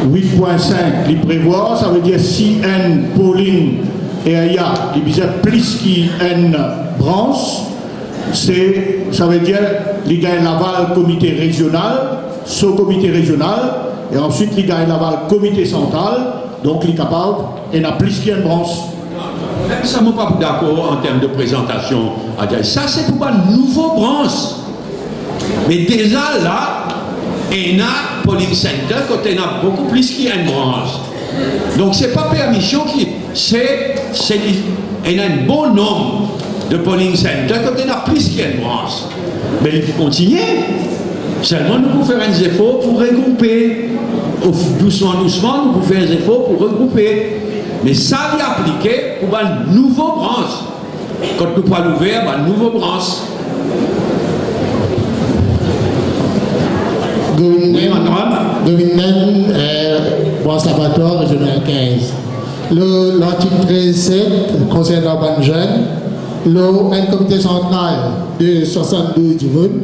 8.5. Il prévoit, ça veut dire si un polling et il y a plus qu'une branche, ça veut dire qu'il gagne l'aval comité régional, sous-comité régional, et ensuite il gagne l'aval comité central, donc il est capable, et il y a plus qu'une branche. Même ça, je ne suis pas d'accord en termes de présentation. Ça, c'est pour une nouvelle branche. Mais déjà là, il y a un polling center quand il y a beaucoup plus qu'il y a une branche. Donc, ce n'est pas permission qui. Il y a un bon nombre de polling centers quand il y a plus qu'il y a une branche. Mais il faut continuer. Seulement, nous pouvons faire des efforts pour regrouper. Doucement, doucement, nous pouvons faire des efforts pour regrouper. Mais ça est appliqué pour une nouvelle branche. Quand nous pouvons l'ouvrir, une nouvelle branche. Govinden, branche laboratoire régional 15. L'article 13.7 concerne les jeunes. Un comité central de 62 du monde.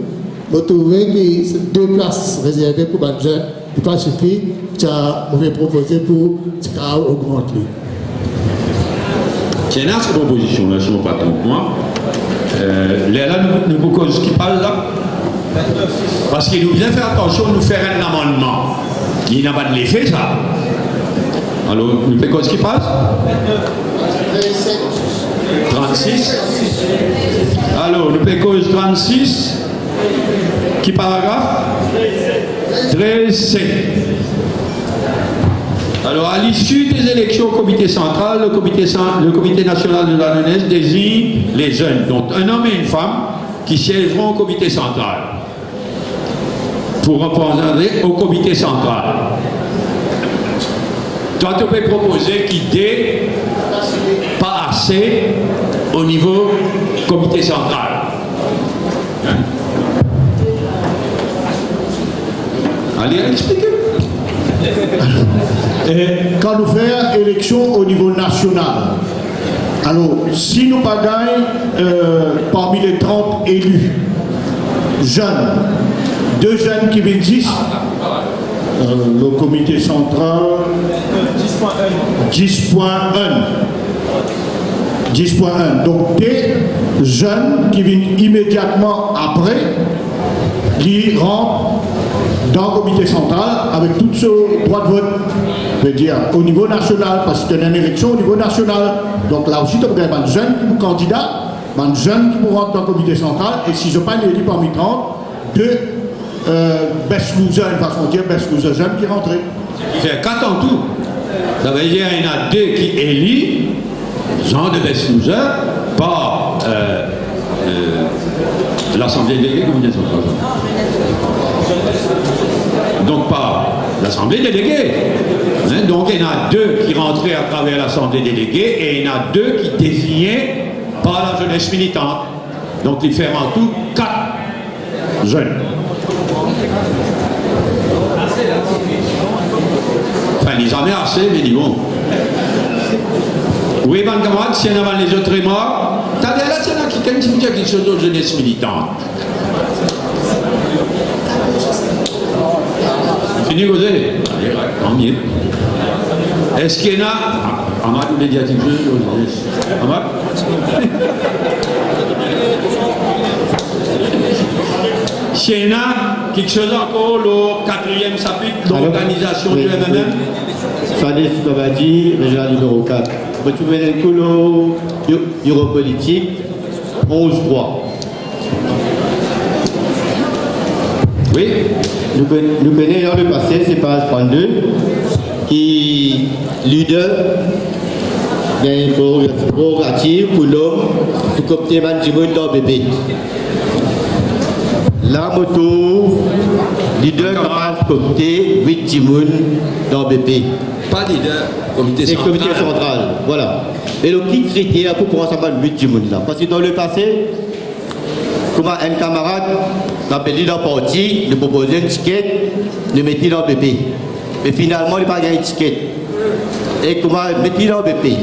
Vous trouvez que c'est 2 places réservées pour les jeunes. Il ne suffit pas vous proposer pour augmenter. C'est une autre proposition, là, si je ne me trompe pas. Là, nous pouvons ce qui parle là. Parce qu'il nous vient faire attention de nous faire un amendement. Il n'a pas de l'effet, ça. Alors, nous faisons ce qui passe 36. Alors, nous faisons 36. Qui paragraphe 13C. Alors, à l'issue des élections au comité central, le comité national de la jeunesse désigne les jeunes, donc un homme et une femme, qui siégeront au comité central pour représenter au comité central. Toi, tu peux proposer qu'il n'ait pas assez au niveau comité central. Hein? Allez, expliquez. Et quand nous faisons élection au niveau national, alors si nous pas gagnons parmi les 30 élus jeunes, 2 jeunes qui viennent 10, le comité central 10.1. 10.1. Donc des jeunes qui viennent immédiatement après, qui rentrent dans le comité central avec tout ce droit de vote, je veux dire au niveau national, parce qu'il y a une élection au niveau national. Donc là aussi, tu as des jeunes qui sont candidats, des jeunes qui vont rentrer dans le comité central, et si je n'ai pas élu parmi 30, 2 best losers, une façon de dire best losers jeunes qui rentrent. C'est 4 en tout. Ça veut dire qu'il y en a 2 qui élisent, genre de best losers, par l'Assemblée déléguée, comité central. Donc par l'Assemblée déléguée. Hein, donc il y en a 2 qui rentraient à travers l'Assemblée déléguée et il y en a 2 qui désignaient par la jeunesse militante. Donc il fait en tout 4 jeunes. Enfin, ils jamais assez, mais dis bon. Oui, mon camarade, si on a les autres morts, t'as des là, c'est là qui quand tu me dis quelque chose de jeunesse militante. Fini, vous avez tant mieux. Est-ce qu'il y en a Amad, vous voulez dire quelque chose? Amad? S'il y en a quelque chose encore, le 4e chapitre de l'organisation du MMM? Fadès Babadi, régional numéro 4. Vous trouvez tout le Europolitique, 11-3. Oui. Nous connaissons dans le passé, c'est pas Spandeux, qui leader des prérogatives pour l'homme, pour copter Manjimoun dans le bébé. La moto, leader camarade copté 8 Jimoun dans le bébé. Pas leader, comité central. C'est comité central, voilà. Et le petit critère pour pouvoir savoir 8 Jimoun là. Parce que dans le passé, comment un camarade n'a pas dit dans le parti, nous proposait une ticket, nous mettait dans le BP. Mais finalement, il n'a pas gagné une ticket. Et comment mettre dans le BP?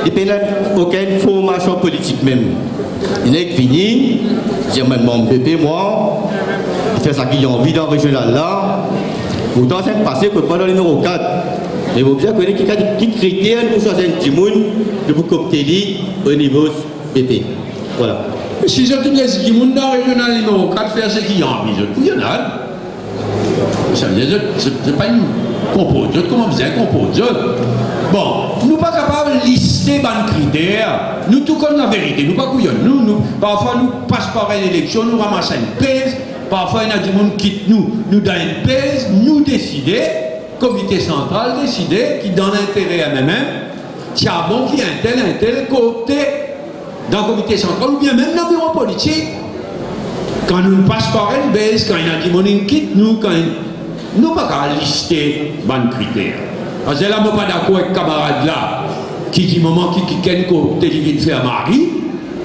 Il n'y a aucune formation politique même. Il est fini, j'ai même mon BP, moi, il fait ça qu'il a envie dans le régional là. Pourtant, c'est passé que pendant le numéro 4. Mais vous avez connaître qu'il y a des petits critères pour choisir un petit monde de vous copter au niveau BP. Voilà. Si je te laisse qui monde dans le régional numéro 4 faire ce qu'il y a envie, il y en a. Ça veut dire que ce n'est pas une compose. Comment vous avez compose? Bon, nous ne sommes pas capables de lister les critères. Nous, tout comme la vérité, nous ne sommes pas couillons. Parfois, nous passons par une élection, nous ramassons une pèse. Parfois, il y a des gens qui quittent nous donnent une pèse. Nous décidons, comité central décider qui, dans l'intérêt à nous-mêmes, tiens bon, qui est un tel coopté dans le comité central, ou bien même dans le bureau politique. Quand nous passons par une baisse, quand il y a des gens qui quittent nous, quand nous ne pouvons pas lister les critères. Parce que là, je ne suis pas d'accord avec le camarade là, qui dit moment qui coopté, qui vient faire mari,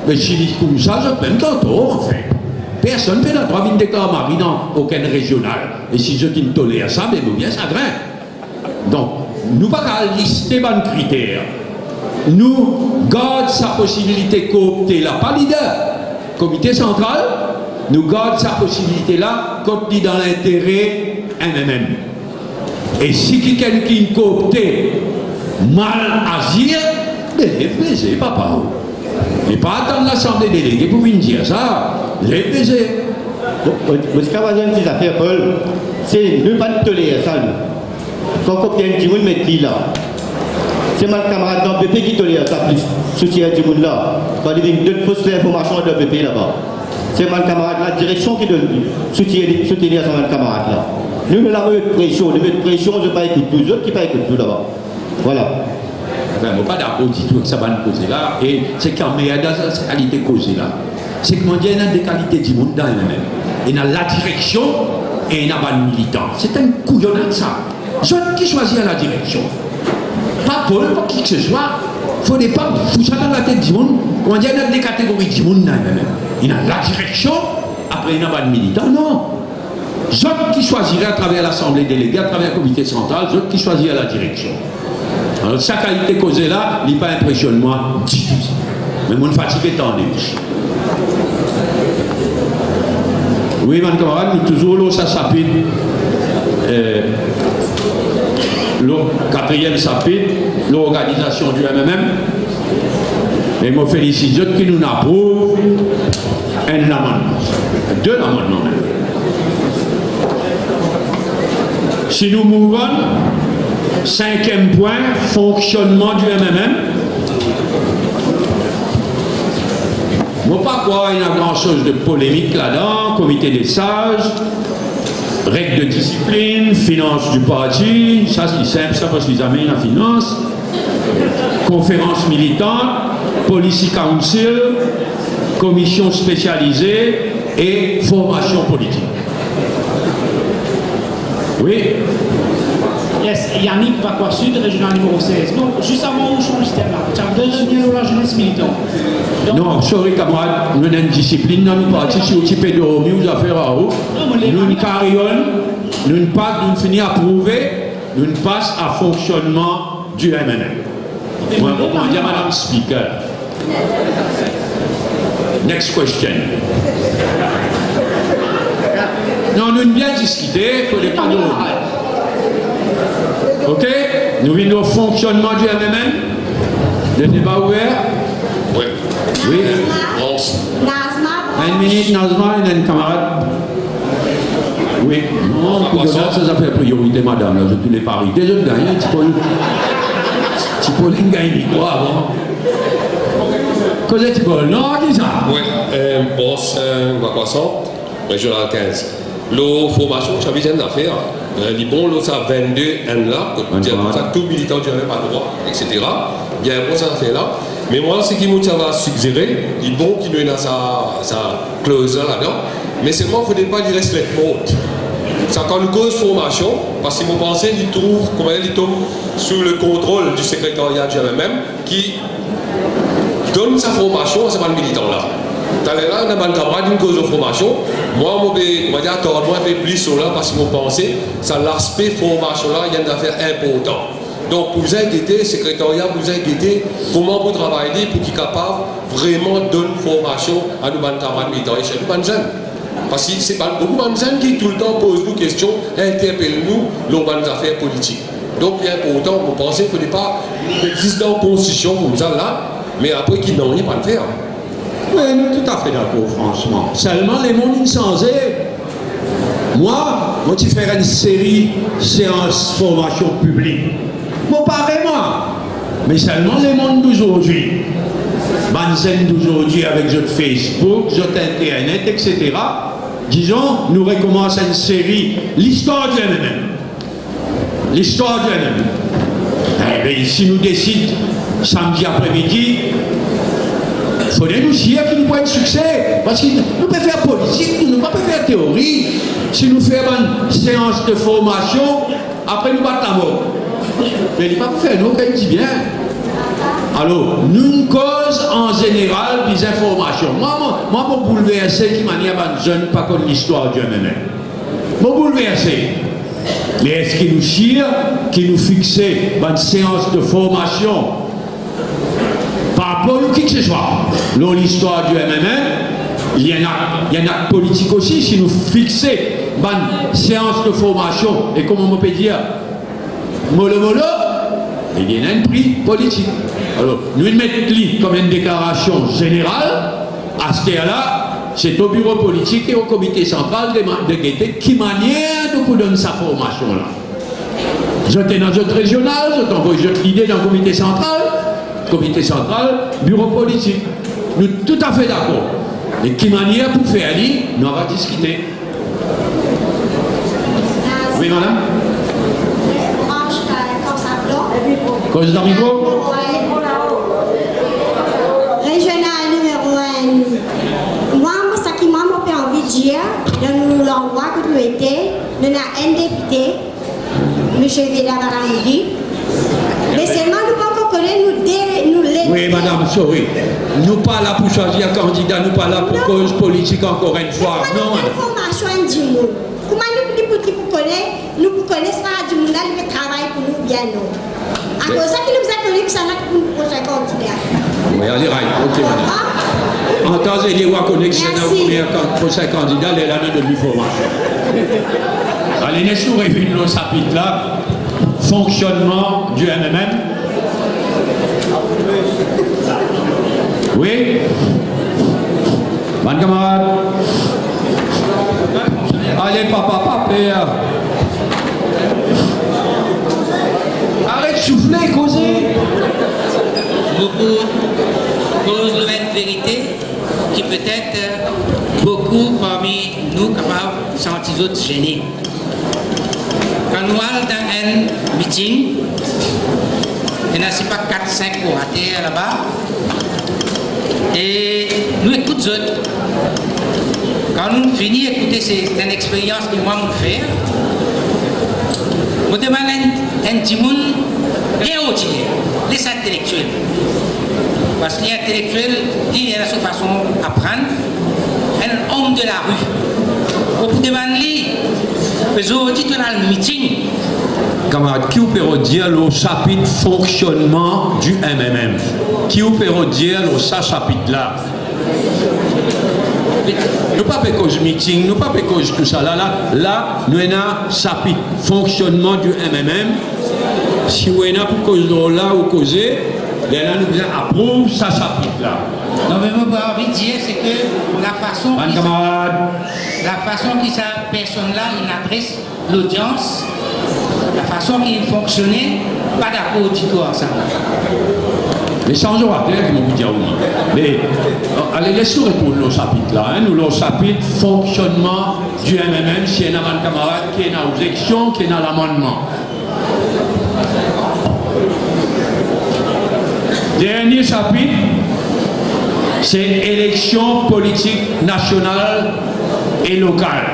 mais si je dis comme ça, je peux me tantôt, en fait. Personne ne peut pas droit de déclarer mari dans aucun régional. Et si je ne tolère ça, mais bien ça grain. Donc, nous ne pouvons pas lister les critères. Nous gardons sa possibilité de coopter là, pas leader. Comité central, nous gardons sa possibilité là, coopter dans l'intérêt MMM. Et si quelqu'un qui coopte mal agir, les baiser, papa. Et pas attendre l'Assemblée déléguée pour venir dire ça, les baiser. Parce qu'il y a une petite affaire, Paul, c'est ne pas tolérer ça. Quand on a un petit monde met là, c'est mon camarade dans le BP qui tolère ça, plus soutien du monde là. Quand il donne fausse information dans le BP là-bas. C'est mon camarade, la direction qui donne soutenir à son camarade là. Nous, nous avons une pression, je ne pas écouter tous, les autres qui ne pas écouter tout là-bas. Voilà. Enfin, je ne suis pas d'accord du tout avec ça va nous causer là. Et c'est quand même dans cette qualité causée là. C'est que il y a des qualités du monde dans elle-même. Il y a la direction et il y a les militants. C'est un couillonnade ça. Ceux qui choisissent la direction. Pas Paul, pas qui que ce soit. Il ne faut pas foutre ça dans la tête du monde. On dit qu'il y a des catégories du monde dans elle-même. Il y a la direction, après il y a les militants. Non. Ceux qui choisiraient à travers l'Assemblée déléguée, à travers le comité central, ceux qui choisiraient la direction. Alors, sa qualité causée là, il n'est pas impressionne moi du tout. Mais mon fatigué tant de oui, mon camarade, nous toujours là, ça chapitre. Le 4e chapitre, l'organisation du MMM. Et je félicite ceux qui nous approuvent un amendement. 2 amendements même. Si nous mouvons, 5e point, fonctionnement du MMM. Je ne sais pas quoi, il y a grand chose de polémique là-dedans, comité des sages, règles de discipline, finance du parti, ça c'est simple, ça parce qu'ils amènent la finance, conférence militante, Policy Council, commission spécialisée et formation politique. Oui. Yes, Yannick Vaquasud, régional numéro 16. Donc, juste avant, on change de thème là. Tu as besoin de la jeunesse militante. Non, sorry camarade, nous avons une discipline, nous participons au type de aux affaires à eau. Nous carrions, nous ne pas, nous finissons à prouver, nous ne passe à fonctionnement du MNM. Moi, je dis à Madame Speaker. Next question. Non, nous avons bien discuté, il faut les panneaux. Ok? Nous venons au fonctionnement du MMN. Le débat ouvert. Oui. Oui. Nazma. Une minute, Nazma, et un camarade. Oui. Non, ça fait priorité, madame. Là, je tous les paris. Déjà, je gagne. Pauline gagne quoi avant? Qu'est-ce que tu veux? Non, dis ça. Oui. Boss, Vaquasson, régional 15. La formation, tu as besoin d'affaires. Les bons, ça 22 ans là, tout militant du même droit, etc. Il y a un bon ça fait là. Mais moi, ce qui m'a suggéré, les bons qui nous ont sa clause là-dedans, mais seulement il ne faut pas dire respect mode. Ça quand une cause formation, parce que mon pensée, il trouve, comment il tombe sous le contrôle du secrétariat du MMM qui donne sa formation à ces militants là. Dans les là, on a un camarade d'une cause de formation. Moi, je vais dire, moi, je vais plus sur là parce que mon pensée, ça l'aspect formation là, il y a une affaire importante. Donc, pour vous inquiéter, secrétariat, pour vous inquiéter, comment vous travaillez pour qu'ils soient capables vraiment de donner formation à nos camarades militants et chez nous, jeunes. Parce que c'est pas beaucoup de jeunes qui tout le temps posent nous questions, interpellent-nous, nos affaires politiques. Donc, il est important, vous pensez qu'il ne faut pas existe dans la constitution comme ça là, mais après qu'ils n'ont rien pas le faire. Oui, tout à fait d'accord, franchement. Seulement, les mondes insensés. Moi, je vais faire une série séance formation publique. Moi, pareil, moi. Mais seulement les mondes d'aujourd'hui. Banzen d'aujourd'hui avec notre Facebook, notre Internet, etc. Disons, nous recommençons une série, l'histoire du MMM. L'histoire du MMM. Eh bien, si nous décidons samedi après-midi, il faudrait nous dire qu'il nous faut un succès. Parce que nous pouvons faire politique, nous ne pouvons pas faire théorie. Si nous faisons une séance de formation, après nous battons la mort. Mais il ne faut pas faire, nous, qu'on dit bien. Alors, nous cause en général des informations. Moi, mon bouleversé qui m'a dit à un jeune, pas comme l'histoire du MMM. Mon bouleversé. Mais est-ce qu'il nous chire, qu'il nous fixe une séance de formation par rapport à qui que ce soit? L'histoire du MMM, il y a un acte politique aussi. Si nous fixons une séance de formation, et comment on peut dire, mollo, il y a un prix politique. Alors, nous mettons comme une déclaration générale, à ce cas-là, c'est au bureau politique et au comité central de guetter qui manière de vous donner sa formation-là. J'étais dans notre régional, j'ai l'idée dans le comité central, bureau politique. Nous sommes tout à fait d'accord. Et qui manière pour faire aller, nous allons discuter. Oui, madame? Cause d'amigo? Régional numéro 1. Moi, ce qui m'a envie de dire, dans l'endroit que nous étions, nous avons un député, M. Veda Baramoudi. Mais seulement nous ne pouvons pas connaître, nous l'aider. Oui, madame, sorry. Nous ne sommes pas là pour choisir un candidat, nous ne sommes pas là pour cause politique encore une fois. Non, madame. Formation du monde. Comment nous connaissons pas du monde, nous travaillons pour nous bien, non? À cause de ça, qui nous a connu que ça n'a pour le prochain candidat. Oui, allez, ok, madame. En temps et lieu, on connaît que c'est le prochain candidat, il est là dans de formation. Allez, laisse-nous réunir nos chapitres là. Fonctionnement du MMM. Oui? Bonne camarade. Allez, papa, père. Arrête de souffler, causer. Beaucoup posent la vérité qui peut-être beaucoup parmi nous capables de sentir autres gênés. Quand nous allons dans un meeting, il n'y a pas 4-5 orateurs là-bas, Et nous écoutons autres. Quand nous finissons d'écouter, c'est une expérience que moi je fais. Je demande un petit monde réordinaire, les intellectuels. Parce que les intellectuels, il y a sa façon d'apprendre. Un homme de la rue. Vous demander, vous dites dans le meeting. Camarade, qui vous peut dire le chapitre fonctionnement du MMM? Qui vous peut dire le chapitre-là? Nous pas fait cause meeting, nous pas fait cause tout ça. Là, nous avons un chapitre fonctionnement du MMM. Si vous avez pour cause là ou causer, là, nous approuvons ce chapitre-là. Non, mais moi, j'ai envie de dire, c'est que la façon que cette personne-là adresse l'audience, la façon qu'il fonctionnait, pas d'accord du tout ensemble. Les changements à terre, qui m'ont dit oui. Mais allez, laissez-nous répondre au chapitre là. Nous, le chapitre fonctionnement du MMM, si il y a un camarade qui est dans l'objection, qui est dans l'amendement. Dernier chapitre, c'est élection politique nationale et locale.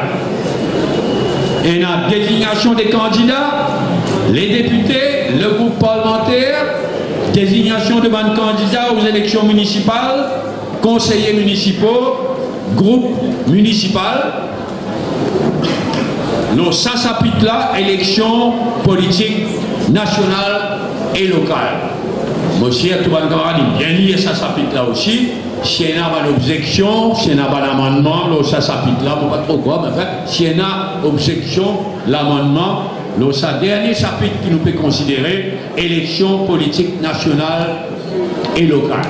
Et la désignation des candidats, les députés, le groupe parlementaire, désignation de bons candidats aux élections municipales, conseillers municipaux, groupe municipal. Nous, ça s'applique là, élection politique nationale et locale. Monsieur Touban-Garani, bien lié, ça s'applique là aussi. Si il y a une objection, si il y a un amendement, ça s'applique là, je ne sais pas trop quoi, mais enfin, si il y a une objection, l'amendement, le dernier chapitre qui nous peut considérer, élection politique nationale et locale.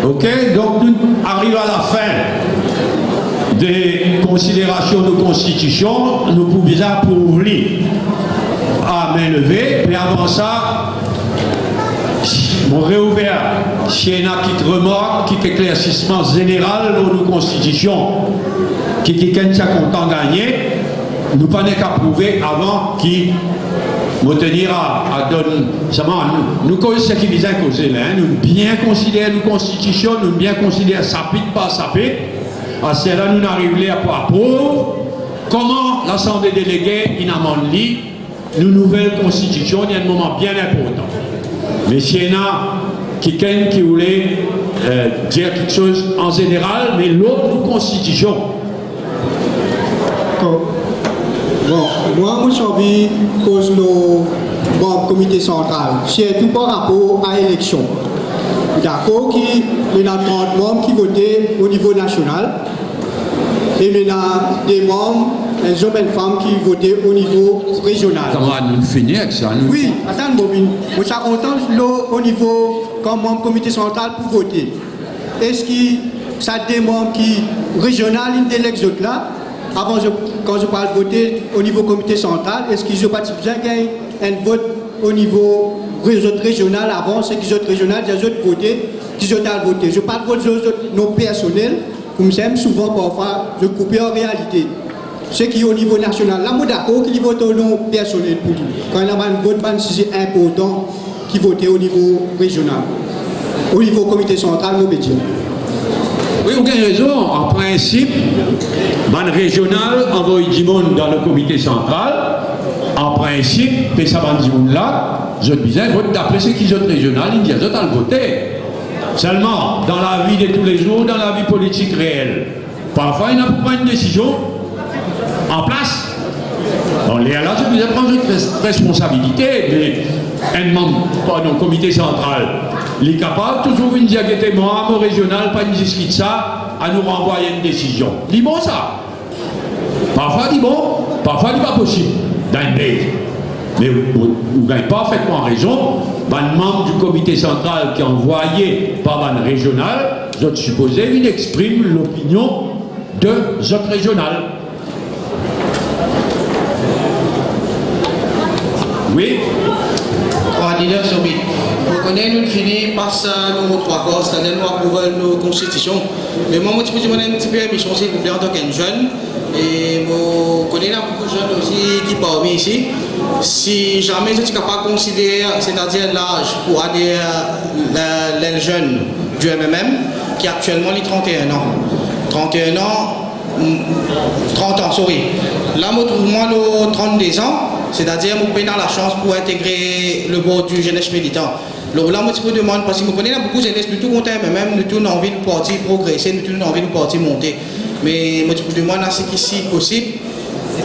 Ok, donc nous arrivons à la fin des considérations de constitution, nous pouvons déjà ouvrir à main levée, mais avant ça, on réouvert s'il y a une petite remarque, qui est éclaircissement général de nos constitutions, qui est content gagner, nous pas qu'à prouver avant qui nous tenir à donner. Nous connaissons ce qui vient à causer là, nous bien considérer nos constitutions, nous bien considérer ça pique pas ça pique. À cela, nous arrivons à prouver comment l'Assemblée déléguée amende une nouvelle constitution, il y a un moment bien important. Mais s'il y en a qui voulait dire quelque chose en général, mais l'autre constitution. Bon, moi, j'ai envie cause nos comité central. C'est tout par rapport à l'élection. D'accord, il y a 30 membres qui votaient au niveau national. Et il y a des membres, des hommes et des femmes qui votaient au niveau régional. Comment nous finir avec ça? Oui, attends, Bobine. Je suis content au niveau, comme membre comité central, pour voter. Est-ce que ça des membres qui régional, ils délèguent les autres là? Avant, quand je parle de voter au niveau comité central, est-ce qu'ils ont participé à un vote au niveau régional avant, c'est qu'ils ont régional, ils ont voté, qu'ils ont voté. Je parle de vote non personnel. Comme j'aime souvent parfois, je coupe en réalité. Ce qui est au niveau national, là, je suis d'accord qu'il vote au nom personnel pour lui. Quand il y a un vote, c'est important qui vote au niveau régional. Au niveau comité central, nous dire. Oui, vous avez raison. En principe, le régional envoie du monde dans le comité central. En principe, mais ça va dire là, je disais, vote d'après ce qu'ils ont régional, ils disent, ils ont voté. Seulement, dans la vie de tous les jours, dans la vie politique réelle, parfois il n'a pas une décision en place. On est là, je vous prendre une responsabilité, mais un membre, pardon, comité central, il est capable, toujours une diagété membre régional, pas une discute ça, à nous renvoyer une décision. Il dit bon ça. Parfois il dit bon, parfois il dit pas possible, dans une base. Mais vous n'avez parfaitement raison. Un membre du comité central qui est envoyé par un régional, je suppose, il exprime l'opinion de ce régional. Oui. Coordinateur Sobit. connais, nous finissons par nos trois corps, c'est-à-dire nous approuvons nos constitutions. Mais moi, je peux demander un petit peu de mission, s'il vous plaît, en tant qu'un jeune. Et je connais beaucoup de jeunes aussi qui parmi ici. Si jamais je suis capable de considérer, c'est-à-dire l'âge pour aller les jeunes du MMM, qui actuellement les 31 ans. 31 ans, 30 ans, sorry. Là, moi, nos 32 ans, c'est-à-dire, je suis dans la chance pour intégrer le bord du jeunesse militant. Alors là, moi, je me demande, parce que je connais beaucoup de jeunesse, nous tous comptons, mais même nous tous avons envie de partir progresser, nous tous avons envie de partir monter. Mais moi, je me demande, si c'est possible,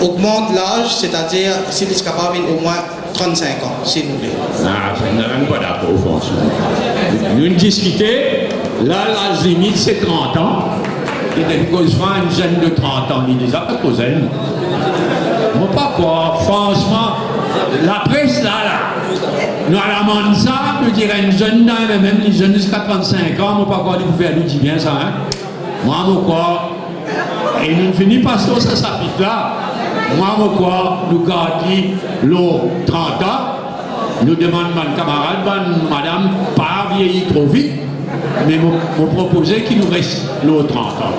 augmente l'âge, c'est-à-dire, s'il est capable au moins 35 ans, s'il vous plaît. Ah, je ne suis pas d'accord, franchement. Nous discutons, là, l'âge limite, c'est 30 ans. Et dès qu'on se fera une jeune de 30 ans, il dit ça, pas cause elle. Moi, pas quoi, franchement, la presse là, nous allons ça, nous dirait une jeune dame, même les jeunes jusqu'à 35 ans, moi, pas quoi, vous faire nous dire bien ça, hein. Moi, quoi, et nous finissons par ce chapitre là, moi, quoi, nous gardons l'eau 30 ans, nous demandons à ma camarade, madame, pas vieillir trop vite, mais vous proposez qu'il nous reste l'eau 30 ans.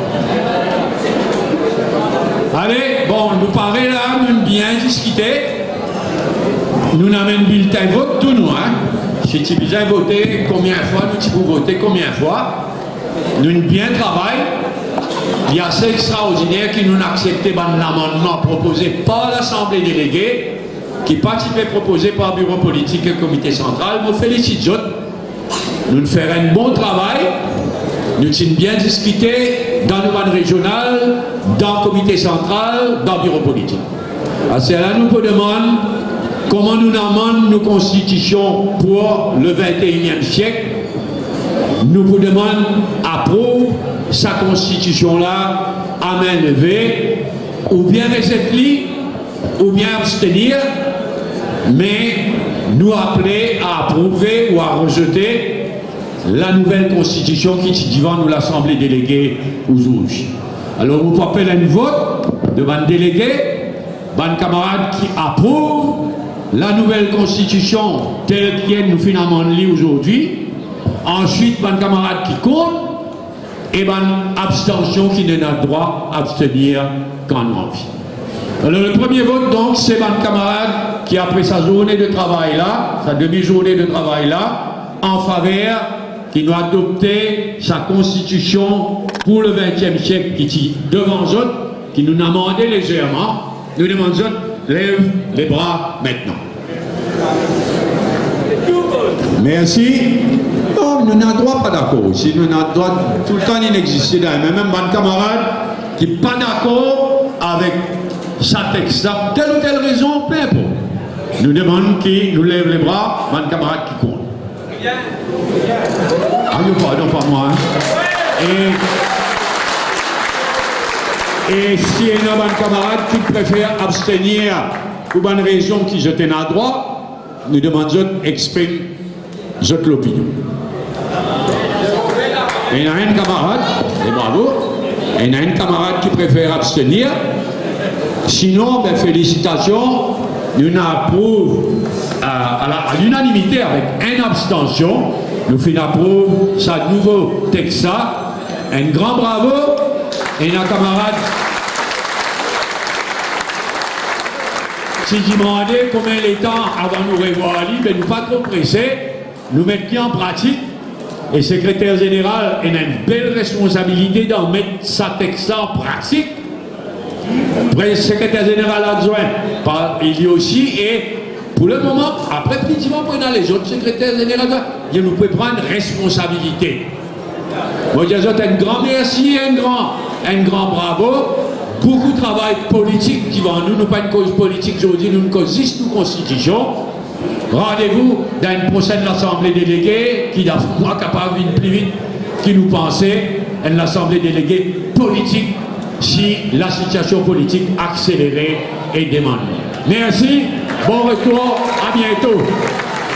Allez, bon, nous parlons là, nous bien discuter. Nous avons un bulletin de vote, tout nous, hein. Si tu as voté combien de fois, nous tu peux voter combien de fois. Nous bien travaillé. Il y a ces extraordinaires qui nous ont accepté l'amendement proposé par l'Assemblée déléguée, qui n'est pas proposé par le bureau politique et le comité central. Je félicite eux. Nous ferons un bon travail. Nous avons bien discuté dans le ban régional, dans le comité central, dans le bureau politique. C'est là nous nous demandons comment nous amendons nos constitutions pour le 21e siècle. Nous vous demandons approuve sa constitution-là à main levée, ou bien récepter, ou bien abstenir, mais nous appeler à approuver ou à rejeter la nouvelle constitution qui est devant nous l'Assemblée déléguée aujourd'hui. Alors, vous appelez un vote de ban délégué, ban camarade qui approuve la nouvelle constitution telle qu'elle nous finalement lit aujourd'hui. Ensuite, ban camarade qui compte et ban abstention qui n'a droit à abstenir quand nous envie. Alors, le premier vote, donc, c'est ban camarade qui, après sa journée de travail là, sa demi-journée de travail là, en faveur qui doit adopter sa constitution pour le 20e siècle qui est devant eux, qui nous a demandé légèrement, nous demandons lève les bras maintenant. Merci. Non, nous n'avons droit pas d'accord aussi. Nous n'avons droit tout le temps d'inexister. Mais même un camarade qui n'est pas d'accord avec sa texte, telle ou telle raison, peu importe. Nous demandons qui nous lève les bras, un camarade qui compte. Ah, non, pas moi. Hein. Et si il y a un camarade qui préfère abstenir pour une raison qui je tiens à droit, nous demandons d'exprimer l'opinion. Et il y a un camarade, et bravo, et il y a un camarade qui préfère abstenir. Sinon, ben, félicitations, nous approuvons à l'unanimité avec une abstention. Nous approuvons ce nouveau texte. Un grand bravo et un camarade. Si tu demandais combien de temps avant nous revoir Ali, ben nous pas trop pressés, nous mettons en pratique. Et le secrétaire général a une belle responsabilité d'en mettre sa texte en pratique. Le secrétaire général adjoint, il y a aussi, et pour le moment, après petit moment, pendant les autres secrétaires généraux, ils nous peuvent prendre responsabilité. Moi, je vous souhaite un grand merci, un grand bravo. Beaucoup de travail politique devant nous. Nous pas une cause politique aujourd'hui, nous une cause juste une constitution. Rendez-vous dans une prochaine assemblée déléguée qui doit moi capable de plus vite qui nous pensait une assemblée déléguée politique si la situation politique accélérée et demandée. Merci, bon retour, à bientôt.